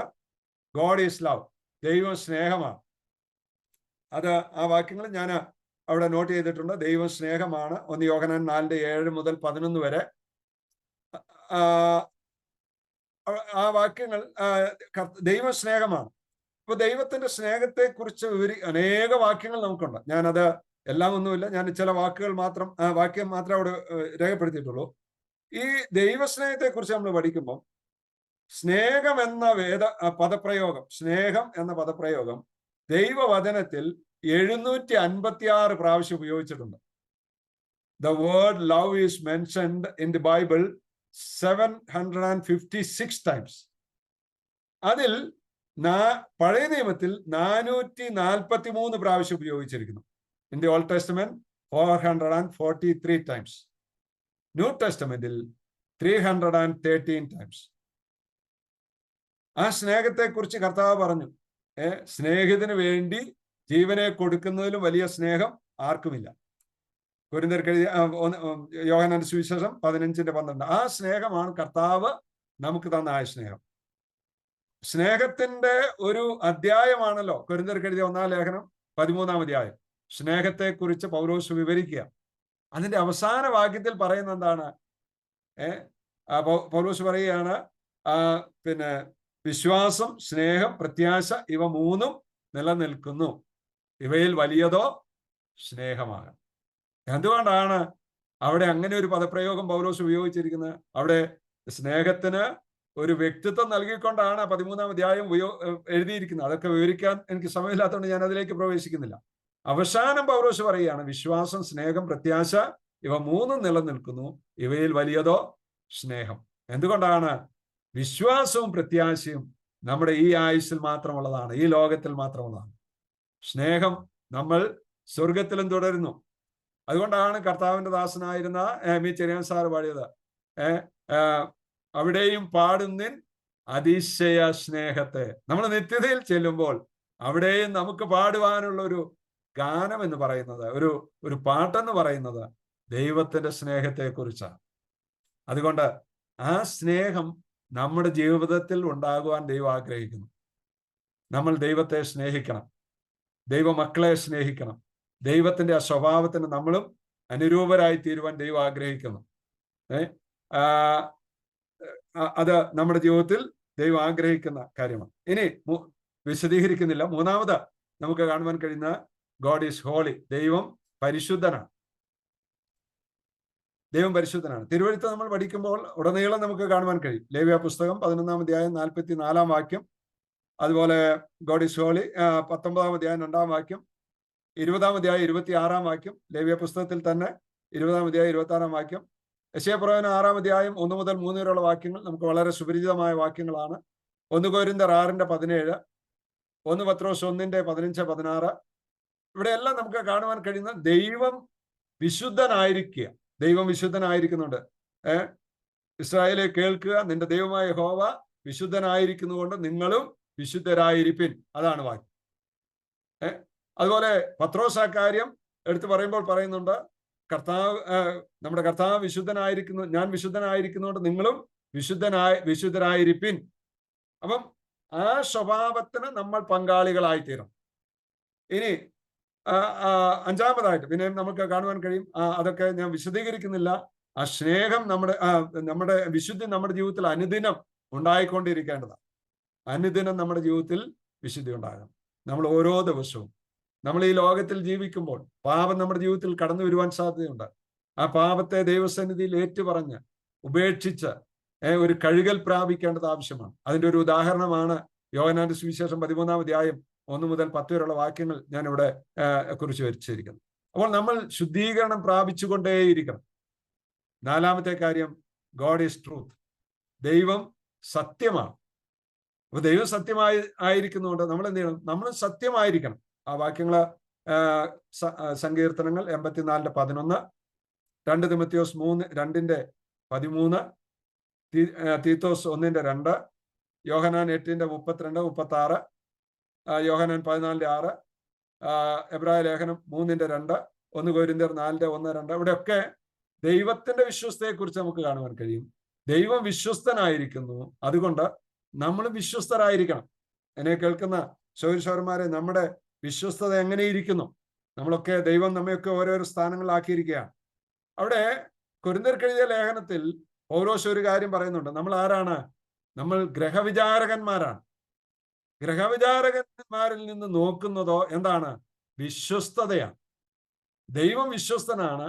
ഗോഡ് ഈസ് ലവ്. ദൈവം സ്നേഹമാണ്. അത് ആ വാക്യങ്ങൾ ഞാൻ അവിടെ നോട്ട് ചെയ്തിട്ടുണ്ട്. ദൈവം സ്നേഹമാണ്. 1 യോഹന്നാൻ 4:7 മുതൽ 11 വരെ ആ വാക്യങ്ങൾ ദൈവം സ്നേഹമാണ്. അപ്പൊ ദൈവത്തിന്റെ സ്നേഹത്തെ കുറിച്ച് അനേക വാക്യങ്ങൾ നമുക്കുണ്ട്. ഞാനത് എല്ലാം ഒന്നുമില്ല, ഞാൻ ചില വാക്കുകൾ മാത്രം വാക്യം മാത്രമേ അവിടെ രേഖപ്പെടുത്തിയിട്ടുള്ളൂ. ഈ ദൈവസ്നേഹത്തെ കുറിച്ച് നമ്മൾ പഠിക്കുമ്പോൾ സ്നേഹം എന്ന പദപ്രയോഗം ദൈവവചനത്തിൽ 756 പ്രാവശ്യം ഉപയോഗിച്ചിട്ടുണ്ട്. The word love is mentioned in the Bible 756 times. അതിൽ പഴയ നിയമത്തിൽ 443 പ്രാവശ്യം ഉപയോഗിച്ചിരിക്കുന്നു. In the Old Testament 443 times. New Testamentil 313 times. ആ സ്നേഹത്തെ കുറിച്ച് കർത്താവ് പറഞ്ഞു, സ്നേഹത്തിന് വേണ്ടി ജീവനെ കൊടുക്കുന്നതിലും വലിയ സ്നേഹം ആർക്കുമില്ല. കൊരിന്ത്യർക്ക് എഴുതിയ യോഹന്നാന്റെ സുവിശേഷം 15:12. ആ സ്നേഹമാണ് കർത്താവ് നമുക്ക് തന്ന ആ സ്നേഹം. സ്നേഹത്തിന്റെ ഒരു അധ്യായമാണല്ലോ കൊരിന്ത്യർക്ക് എഴുതിയ 1-ാം ലേഖനം 13-ാം അധ്യായം. സ്നേഹത്തെ കുറിച്ച് പൗലോസ് വിവരിക്കുക. അതിന്റെ അവസാന വാക്യത്തിൽ പറയുന്ന എന്താണ്? പൗലോസ് പറയുകയാണ്, വിശ്വാസം, സ്നേഹം, പ്രത്യാശ ഇവ 3 നിലനിൽക്കുന്നു, ഇവയിൽ വലിയതോ സ്നേഹമാണ്. എന്തുകൊണ്ടാണ് അവിടെ അങ്ങനെ ഒരു പദപ്രയോഗം പൗലോസ് ഉപയോഗിച്ചിരിക്കുന്നത്? അവിടെ സ്നേഹത്തിന് ഒരു വ്യക്തിത്വം നൽകിക്കൊണ്ടാണ് 13-ാം അധ്യായം എഴുതിയിരിക്കുന്നത്. അതൊക്കെ വിവരിക്കാൻ എനിക്ക് സമയമില്ലാത്തതുകൊണ്ട് ഞാൻ അതിലേക്ക് പ്രവേശിക്കുന്നില്ല. അവസാനം പൗലോസ് പറയുകയാണ്, വിശ്വാസം, സ്നേഹം, പ്രത്യാശ ഇവ 3 നിലനിൽക്കുന്നു, ഇവയിൽ വലിയതോ സ്നേഹം. എന്തുകൊണ്ടാണ്? വിശ്വാസവും പ്രത്യാശയും നമ്മുടെ ഈ ആയുസ്സിൽ മാത്രമുള്ളതാണ്, ഈ ലോകത്തിൽ മാത്രമുള്ളതാണ്. സ്നേഹം നമ്മൾ സ്വർഗത്തിലും തുടരുന്നു. അതുകൊണ്ടാണ് കർത്താവിന്റെ ദാസനായിരുന്ന എം.ഇ. ചെറിയാൻ സാറ് പാടിയത്, അവിടെയും പാടുന്നിൻ അതിശയ സ്നേഹത്തെ. നമ്മൾ നിത്യതയിൽ ചെല്ലുമ്പോൾ അവിടെയും നമുക്ക് പാടുവാനുള്ള ഒരു ഗാനം എന്ന് പറയുന്നത്, ഒരു പാട്ടെന്ന് പറയുന്നത് ദൈവത്തിന്റെ സ്നേഹത്തെ കുറിച്ചാണ്. അതുകൊണ്ട് ആ സ്നേഹം നമ്മുടെ ജീവിതത്തിൽ ഉണ്ടാകുവാൻ ദൈവം ആഗ്രഹിക്കുന്നു. നമ്മൾ ദൈവത്തെ സ്നേഹിക്കണം, ദൈവമക്കളെ സ്നേഹിക്കണം. ദൈവത്തിന്റെ ആ സ്വഭാവത്തിന് നമ്മളും അനുരൂപരായി തീരുവാൻ ദൈവം ആഗ്രഹിക്കുന്നു. അത് നമ്മുടെ ജീവിതത്തിൽ ദൈവം ആഗ്രഹിക്കുന്ന കാര്യമാണ്. ഇനി വിശദീകരിക്കുന്നില്ല. 3-ാമത് നമുക്ക് കാണുവാൻ കഴിയുന്ന ഗോഡ് ഈസ് ഹോളി. ദൈവം പരിശുദ്ധനാണ്. ദൈവം പരിശുദ്ധനാണ്. തിരുവഴുത്ത് നമ്മൾ പഠിക്കുമ്പോൾ ഉടനീളം നമുക്ക് കാണുവാൻ കഴിയും. ലേവ്യ പുസ്തകം 11-ാം അധ്യായം 44-ാം വാക്യം, അതുപോലെ ഗോഡ് ഈസ് ഹോളി 19-ാം അധ്യായം 2-ാം വാക്യം, 20-ാം അധ്യായം 26-ാം വാക്യം, ലേവ്യ പുസ്തകത്തിൽ തന്നെ 20-ാം അധ്യായം 26-ാം വാക്യം, യെശയ്യാപ്രവചനം 6-ാം അധ്യായം 1 മുതൽ 3 വരെയുള്ള വാക്യങ്ങൾ നമുക്ക് വളരെ സുപരിചിതമായ വാക്യങ്ങളാണ്. 1 കൊരിന്ത്യർ 6:17, 1 പത്രോസ് 1:15-16. ഇവിടെയെല്ലാം നമുക്ക് കാണുവാൻ കഴിയുന്ന ദൈവം വിശുദ്ധനായിരിക്കുക. ദൈവം വിശുദ്ധനായിരിക്കുന്നുണ്ട്. ഇസ്രായേലെ കേൾക്കുക, നിന്റെ ദൈവമായ യഹോവ വിശുദ്ധനായിരിക്കുന്നതുകൊണ്ട് നിങ്ങളും വിശുദ്ധരായിരിപ്പിൻ. അതാണ് വാക്യം. അതുപോലെ പത്രോസ് ആ കാര്യം എടുത്തു പറയുമ്പോൾ പറയുന്നുണ്ട്, നമ്മുടെ കർത്താവ് വിശുദ്ധനായിരിക്കുന്നു, ഞാൻ വിശുദ്ധനായിരിക്കുന്നതുകൊണ്ട് നിങ്ങളും വിശുദ്ധരായിരിപ്പിൻ. അപ്പം ആ സ്വഭാവത്തിന് നമ്മൾ പങ്കാളികളായിത്തീരും. ഇനി അഞ്ചാമതായിട്ട് പിന്നെ നമുക്ക് കാണുവാൻ കഴിയും, അതൊക്കെ ഞാൻ വിശദീകരിക്കുന്നില്ല. ആ സ്നേഹം നമ്മുടെ വിശുദ്ധി നമ്മുടെ ജീവിതത്തിൽ അനുദിനം ഉണ്ടായിക്കൊണ്ടിരിക്കേണ്ടതാണ്. അനുദിനം നമ്മുടെ ജീവിതത്തിൽ വിശുദ്ധി ഉണ്ടാകണം. നമ്മൾ ഓരോ ദിവസവും നമ്മൾ ഈ ലോകത്തിൽ ജീവിക്കുമ്പോൾ പാപം നമ്മുടെ ജീവിതത്തിൽ കടന്നു വരുവാൻ സാധ്യതയുണ്ട്. ആ പാപത്തെ ദൈവസന്നിധിയിൽ ഏറ്റുപറഞ്ഞ് ഉപേക്ഷിച്ച് ഒരു കഴുകൽ പ്രാപിക്കേണ്ടത് ആവശ്യമാണ്. അതിന്റെ ഒരു ഉദാഹരണമാണ് യോഹന്നാന്റെ സുവിശേഷം 13-ാം അധ്യായം 1 മുതൽ 10 വരെയുള്ള വാക്യങ്ങൾ ഞാൻ ഇവിടെ കുറിച്ച് വച്ചിരിക്കുന്നു. അപ്പോൾ നമ്മൾ ശുദ്ധീകരണം പ്രാപിച്ചുകൊണ്ടേയിരിക്കണം. 4-ാമത്തെ കാര്യം, ഗോഡ് ഈസ് ട്രൂത്ത്. ദൈവം സത്യമാണ്. അപ്പൊ ദൈവം ആയിരിക്കുന്നതുകൊണ്ട് നമ്മൾ എന്ത് ചെയ്യണം? നമ്മൾ സത്യമായിരിക്കണം. ആ വാക്യങ്ങള് സങ്കീർത്തനങ്ങൾ 84:11, 2 തിമോത്തിയോസ് 2:13, തീത്തോസ് 1:2, യോഹന്നാൻ 8:32, 36, യോഹന്നാൻ 14:6, എബ്രായ ലേഖനം 3:2, 1 കൊരിന്ത്യർ 4:1-2. ഇവിടെയൊക്കെ ദൈവത്തിന്റെ വിശ്വസ്തയെക്കുറിച്ച് നമുക്ക് കാണുവാൻ കഴിയും. ദൈവം വിശ്വസ്തനായിരിക്കുന്നു, അതുകൊണ്ട് നമ്മൾ വിശ്വസ്തരായിരിക്കണം. എന്നെ കേൾക്കുന്ന സഹോദരന്മാരെ, നമ്മുടെ വിശ്വസ്തത എങ്ങനെയിരിക്കുന്നു? നമ്മളൊക്കെ ദൈവം നമ്മയൊക്കെ ഓരോരോ സ്ഥാനങ്ങളിലാക്കിയിരിക്കുകയാണ്. അവിടെ കൊരിന്ത്യർക്ക് എഴുതിയ ലേഖനത്തിൽ പൗലോസ് ഒരു കാര്യം പറയുന്നുണ്ട്. നമ്മൾ ആരാണ്? നമ്മൾ ഗ്രഹവിചാരകന്മാരാണ്. ഗ്രഹവിചാരകന്മാരിൽ നിന്ന് നോക്കുന്നതോ എന്താണ്? വിശ്വസ്തതയാണ്. ദൈവം വിശ്വസ്തനാണ്.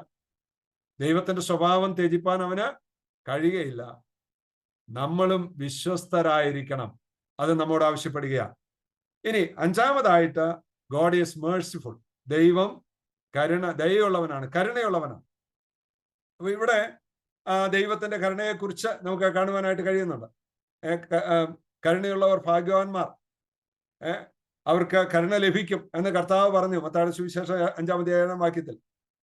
ദൈവത്തിന്റെ സ്വഭാവം ത്യജിപ്പാൻ അവന് കഴിയുകയില്ല. നമ്മളും വിശ്വസ്തരായിരിക്കണം. അത് നമ്മോട് ആവശ്യപ്പെടുകയാണ്. ഇനി അഞ്ചാമതായിട്ട്, ഗോഡ് ഈസ് മേഴ്സിഫുൾ. ദൈവം ദയയുള്ളവനാണ്, കരുണയുള്ളവനാണ്. അപ്പൊ ഇവിടെ ദൈവത്തിന്റെ കരുണയെക്കുറിച്ച് നമുക്ക് കാണുവാനായിട്ട് കഴിയുന്നുണ്ട്. കരുണയുള്ളവർ ഭാഗ്യവാന്മാർ, അവർക്ക് കരുണ ലഭിക്കും എന്ന് കർത്താവ് പറഞ്ഞു മത്തായിയുടെ സുവിശേഷം 5-ാം അധ്യായം 7-ാം വാക്യത്തിൽ.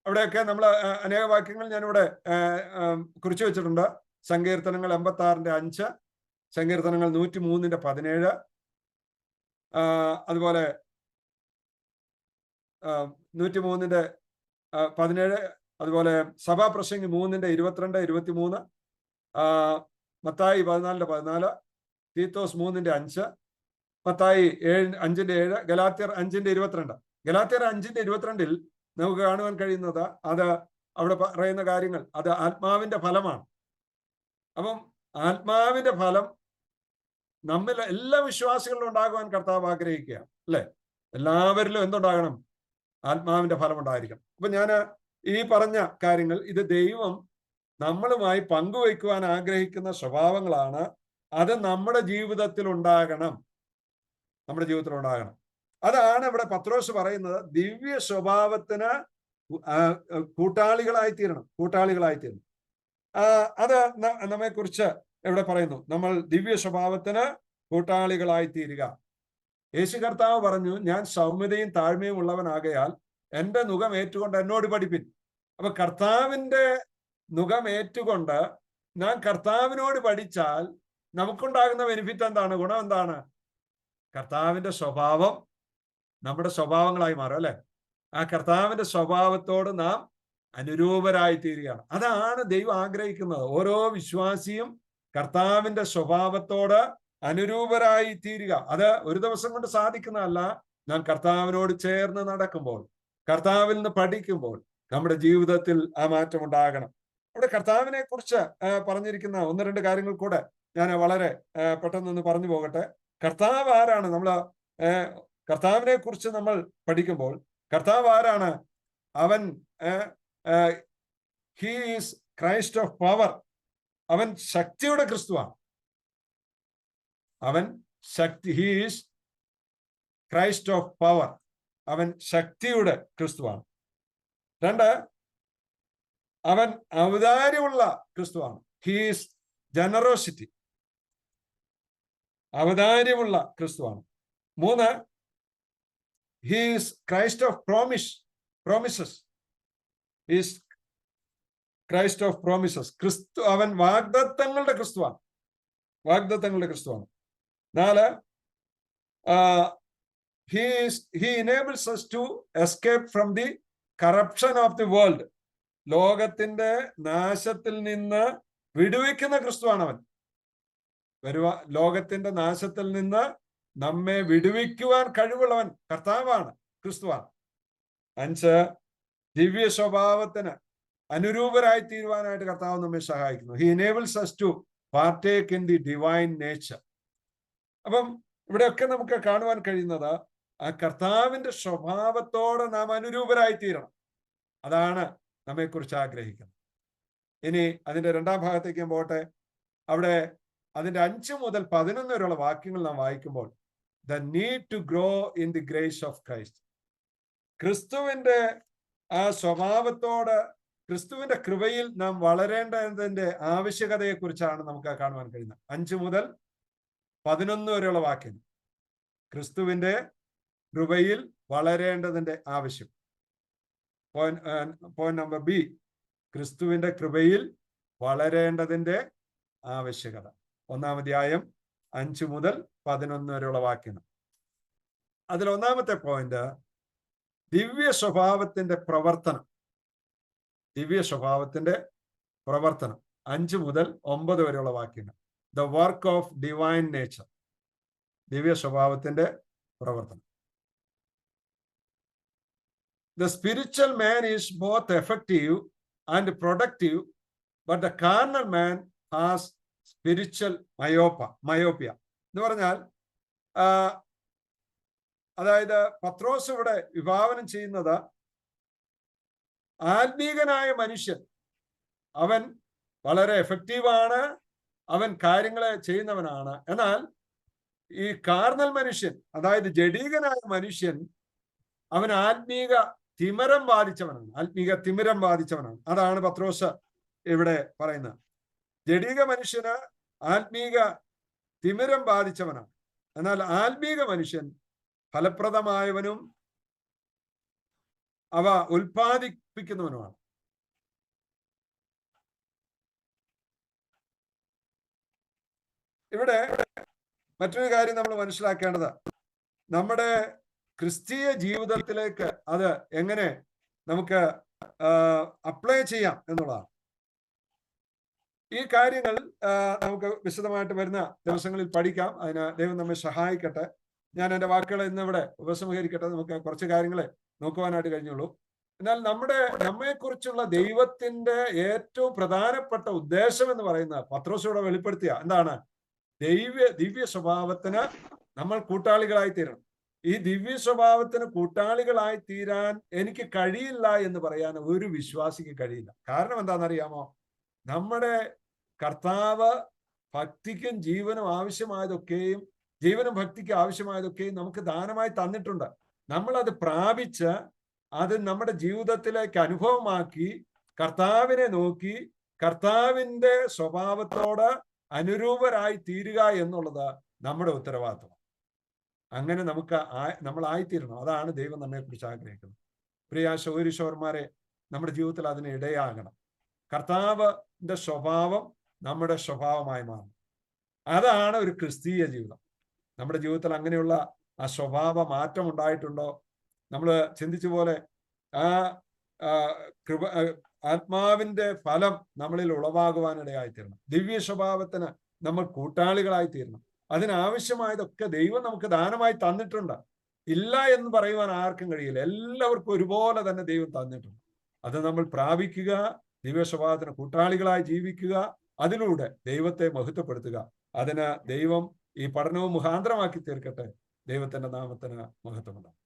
അവിടെയൊക്കെ നമ്മൾ അനേക വാക്യങ്ങൾ ഞാനിവിടെ കുറിച്ചു വെച്ചിട്ടുണ്ട്. സങ്കീർത്തനങ്ങൾ 86:5, സങ്കീർത്തനങ്ങൾ 103:17, അതുപോലെ 103:17, അതുപോലെ സഭാപ്രസംഗി 3:22-23, മത്തായി 14:14, തീത്തോസ് 3:5, മത്തായി 5:7, ഗലാത്യർ 5:22. ഗലാത്യർ 5:22 നമുക്ക് കാണുവാൻ കഴിയുന്നത്, അത് അവിടെ പറയുന്ന കാര്യങ്ങൾ അത് ആത്മാവിന്റെ ഫലമാണ്. അപ്പം ആത്മാവിന്റെ ഫലം നമ്മിൽ എല്ലാ വിശ്വാസികളിലും ഉണ്ടാകുവാൻ കർത്താവ് ആഗ്രഹിക്കുകയാണ്, അല്ലെ? എല്ലാവരിലും എന്തുണ്ടാകണം? ആത്മാവിന്റെ ഫലം ഉണ്ടായിരിക്കണം. അപ്പൊ ഞാൻ ഈ പറഞ്ഞ കാര്യങ്ങൾ ഇത് ദൈവം നമ്മളുമായി പങ്കുവയ്ക്കുവാൻ ആഗ്രഹിക്കുന്ന സ്വഭാവങ്ങളാണ്. അത് നമ്മുടെ ജീവിതത്തിൽ ഉണ്ടാകണം. അതാണ് ഇവിടെ പത്രോസ് പറയുന്നത്. ദിവ്യ സ്വഭാവത്തിന് കൂട്ടാളികളായിത്തീരണം. അത് നമ്മെക്കുറിച്ച് ഇവിടെ പറയുന്നു. നമ്മൾ ദിവ്യ സ്വഭാവത്തിന് കൂട്ടാളികളായിത്തീരുക. യേശു കർത്താവ് പറഞ്ഞു, ഞാൻ സൗമ്യതയും താഴ്മയും ഉള്ളവനാകയാൽ എന്റെ നുകം ഏറ്റുകൊണ്ട് എന്നോട് പഠിപ്പിൻ. അപ്പൊ കർത്താവിന്റെ നുകം ഏറ്റുകൊണ്ട് നാം കർത്താവിനോട് പഠിച്ചാൽ നമുക്കുണ്ടാകുന്ന ബെനിഫിറ്റ് എന്താണ്? ഗുണം എന്താണ്? കർത്താവിന്റെ സ്വഭാവം നമ്മുടെ സ്വഭാവങ്ങളായി മാറും, അല്ലെ? ആ കർത്താവിന്റെ സ്വഭാവത്തോട് നാം അനുരൂപരായി തീരുകയാണ്. അതാണ് ദൈവം ആഗ്രഹിക്കുന്നത്. ഓരോ വിശ്വാസിയും കർത്താവിന്റെ സ്വഭാവത്തോട് അനുരൂപരായി തീരുക. അത് ഒരു ദിവസം കൊണ്ട് സാധിക്കുന്നതല്ല. നാം കർത്താവിനോട് ചേർന്ന് നടക്കുമ്പോൾ, കർത്താവിൽ നിന്ന് പഠിക്കുമ്പോൾ നമ്മുടെ ജീവിതത്തിൽ ആ മാറ്റം ഉണ്ടാകണം. അവിടെ കർത്താവിനെ കുറിച്ച് പറഞ്ഞിരിക്കുന്ന 1-2 കാര്യങ്ങൾ കൂടെ ഞാൻ വളരെ പെട്ടെന്നൊന്ന് പറഞ്ഞു പോകട്ടെ. കർത്താവ് ആരാണ്? കർത്താവിനെ കുറിച്ച് നമ്മൾ പഠിക്കുമ്പോൾ കർത്താവ് ആരാണ്? അവൻ he is Christ of power. അവൻ ശക്തിയുടെ ക്രിസ്തുവാണ്. He is Christ of power. അവൻ ശക്തിയുടെ ക്രിസ്തുവാണ്. 2, അവൻ ഔദാര്യമുള്ള ക്രിസ്തുവാണ്. ഹീസ് ജനറോസിറ്റി, ഔദാര്യമുള്ള ക്രിസ്തുവാണ്. 3, he's Christ of promises. He's Christ of promises. ക്രിസ്തു, അവൻ വാഗ്ദത്തങ്ങളുടെ ക്രിസ്തുവാണ്. 4, he enables us to escape from the corruption of the world. ലോകത്തിന്റെ നാശത്തിൽ നിന്ന് വിടുവിക്കുന്ന ക്രിസ്തുവാണ് അവൻ. ലോകത്തിന്റെ നാശത്തിൽ നിന്ന് നമ്മെ വിടുവിക്കുവാൻ കഴിവുള്ളവൻ കർത്താവാണ്, ക്രിസ്തുവാണ്. 5, ദിവ്യ സ്വഭാവത്തിന് അനുരൂപരായി തീരുവാനായിട്ട് കർത്താവ് നമ്മെ സഹായിക്കുന്നു. He enables us to partake in the divine nature. അപ്പം ഇവിടെയൊക്കെ നമുക്ക് കാണുവാൻ കഴിയുന്നത് ആ കർത്താവിന്റെ സ്വഭാവത്തോടെ നാം അനുരൂപരായി തീരണം. അതാണ് നമ്മെക്കുറിച്ച് ആഗ്രഹിക്കുന്നത്. ഇനി അതിന്റെ 2ാം ഭാഗത്തേക്ക് പോട്ടെ. അവിടെ അതിന്റെ 5 മുതൽ 11 വരെയുള്ള വാക്യങ്ങൾ നാം വായിക്കുമ്പോൾ, the need to grow in the grace of Christ. ക്രിസ്തുവിന്റെ ആ സ്വഭാവത്തോട്, ക്രിസ്തുവിന്റെ കൃപയിൽ നാം വളരേണ്ടതിന്റെ ആവശ്യകതയെക്കുറിച്ചാണ് നമുക്ക് കാണുവാൻ കഴിയുന്നത്. 5 മുതൽ 11 വരെയുള്ള വാക്യങ്ങൾ. ക്രിസ്തുവിന്റെ കൃപയിൽ വളരേണ്ടതിന്റെ ആവശ്യം. പോയിന്റ് നമ്പർ ബി, ക്രിസ്തുവിന്റെ കൃപയിൽ വളരേണ്ടതിന്റെ ആവശ്യകത. 1-ാം അധ്യായം 5 മുതൽ 11 വരെയുള്ള വാക്യങ്ങൾ. അതിൽ 1-ാമത്തെ പോയിന്റ് ദിവ്യ സ്വഭാവത്തിന്റെ പ്രവർത്തനം. 5 മുതൽ 9 വരെയുള്ള വാക്യങ്ങൾ. The work of divine nature. ദിവ്യ സ്വഭാവത്തിന്റെ പ്രവർത്തനം. The spiritual man is both effective and productive, but the carnal man has spiritual myopia. എന്ന് പറഞ്ഞാൽ, അതായത് പത്രോസ് ഇവിടെ വിഭാവനം ചെയ്യുന്നത്, ആത്മീകനായ മനുഷ്യൻ അവൻ വളരെ എഫക്റ്റീവാണ്, അവൻ കാര്യങ്ങളെ ചെയ്യുന്നവനാണ്. എന്നാൽ ഈ കാർണൽ മനുഷ്യൻ, അതായത് ജഡീകനായ മനുഷ്യൻ, അവൻ ആത്മീക തിമിരം ബാധിച്ചവനാണ്. അതാണ് പത്രോസ് ഇവിടെ പറയുന്നത്. ജഡീക മനുഷ്യന് ആത്മീക തിമിരം ബാധിച്ചവനാണ്. എന്നാൽ ആത്മീക മനുഷ്യൻ ഫലപ്രദമായവനും അവ ഉൽപ്പാദിപ്പിക്കുന്നവനുമാണ്. ഇവിടെ മറ്റൊരു കാര്യം നമ്മൾ മനസ്സിലാക്കേണ്ടത്, നമ്മുടെ ക്രിസ്തീയ ജീവിതത്തിലേക്ക് അത് എങ്ങനെ നമുക്ക് അപ്ലൈ ചെയ്യാം എന്നുള്ളതാണ്. ഈ കാര്യങ്ങൾ നമുക്ക് വിശദമായിട്ട് വരുന്ന ദിവസങ്ങളിൽ പഠിക്കാം. അതിന് ദൈവം നമ്മെ സഹായിക്കട്ടെ. ഞാൻ എൻ്റെ വാക്കുകൾ ഇന്നിവിടെ ഉപസംഹരിക്കട്ടെ. നമുക്ക് കുറച്ച് കാര്യങ്ങളെ നോക്കുവാനായിട്ട് കഴിഞ്ഞുള്ളൂ. എന്നാൽ നമ്മെക്കുറിച്ചുള്ള ദൈവത്തിന്റെ ഏറ്റവും പ്രധാനപ്പെട്ട ഉദ്ദേശം എന്ന് പറയുന്നത് പത്രോസിലൂടെ വെളിപ്പെടുത്തിയ എന്താണ്? ദിവ്യ സ്വഭാവത്തിന് നമ്മൾ കൂട്ടാളികളായി തീരണം. ഈ ദിവ്യ സ്വഭാവത്തിന് കൂട്ടാളികളായി തീരാൻ എനിക്ക് കഴിയില്ല എന്ന് പറയാൻ ഒരു വിശ്വാസിക്ക് കഴിയില്ല. കാരണം എന്താണെന്നറിയാമോ? നമ്മുടെ കർത്താവ് ഭക്തിക്കും ജീവനും ഭക്തിക്കും ആവശ്യമായതൊക്കെയും നമുക്ക് ദാനമായി തന്നിട്ടുണ്ട്. നമ്മളത് പ്രാപിച്ച് അത് നമ്മുടെ ജീവിതത്തിലേക്ക് അനുഭവമാക്കി കർത്താവിനെ നോക്കി കർത്താവിന്റെ സ്വഭാവത്തോട് അനുരൂപരായി തീരുക എന്നുള്ളത് നമ്മുടെ ഉത്തരവാദിത്വം. അങ്ങനെ നമ്മൾ ആയിത്തീരണം. അതാണ് ദൈവം നമ്മെക്കുറിച്ച് ആഗ്രഹിക്കുന്നത്. പ്രിയ സഹോദരീ-സഹോദരന്മാരെ, നമ്മുടെ ജീവിതത്തിൽ അതിന് ഇടയാകണം. കർത്താവിന്റെ സ്വഭാവം നമ്മുടെ സ്വഭാവമായി മാറും. അതാണ് ഒരു ക്രിസ്തീയ ജീവിതം. നമ്മുടെ ജീവിതത്തിൽ അങ്ങനെയുള്ള ആ സ്വഭാവ മാറ്റം ഉണ്ടായിട്ടുണ്ടോ? നമ്മൾ ചിന്തിച്ച പോലെ ആത്മാവിന്റെ ഫലം നമ്മളിൽ ഉളവാകുവാനിടയായിത്തീരണം. ദിവ്യ സ്വഭാവത്തിന് നമ്മൾ കൂട്ടാളികളായി തീരണം. അതിനാവശ്യമായതൊക്കെ ദൈവം നമുക്ക് ദാനമായി തന്നിട്ടുണ്ട്. ഇല്ല എന്ന് പറയുവാൻ ആർക്കും കഴിയില്ല. എല്ലാവർക്കും ഒരുപോലെ തന്നെ ദൈവം തന്നിട്ടുണ്ട്. അത് നമ്മൾ പ്രാപിക്കുക, ദിവ്യ സ്വഭാവത്തിന് കൂട്ടാളികളായി ജീവിക്കുക, അതിലൂടെ ദൈവത്തെ മഹത്വപ്പെടുത്തുക. അതിന് ദൈവം ഈ പഠനവും മുഖാന്തരമാക്കി തീർക്കട്ടെ. ദൈവത്തിന്റെ നാമത്തിന് മഹത്വമുണ്ടാകും.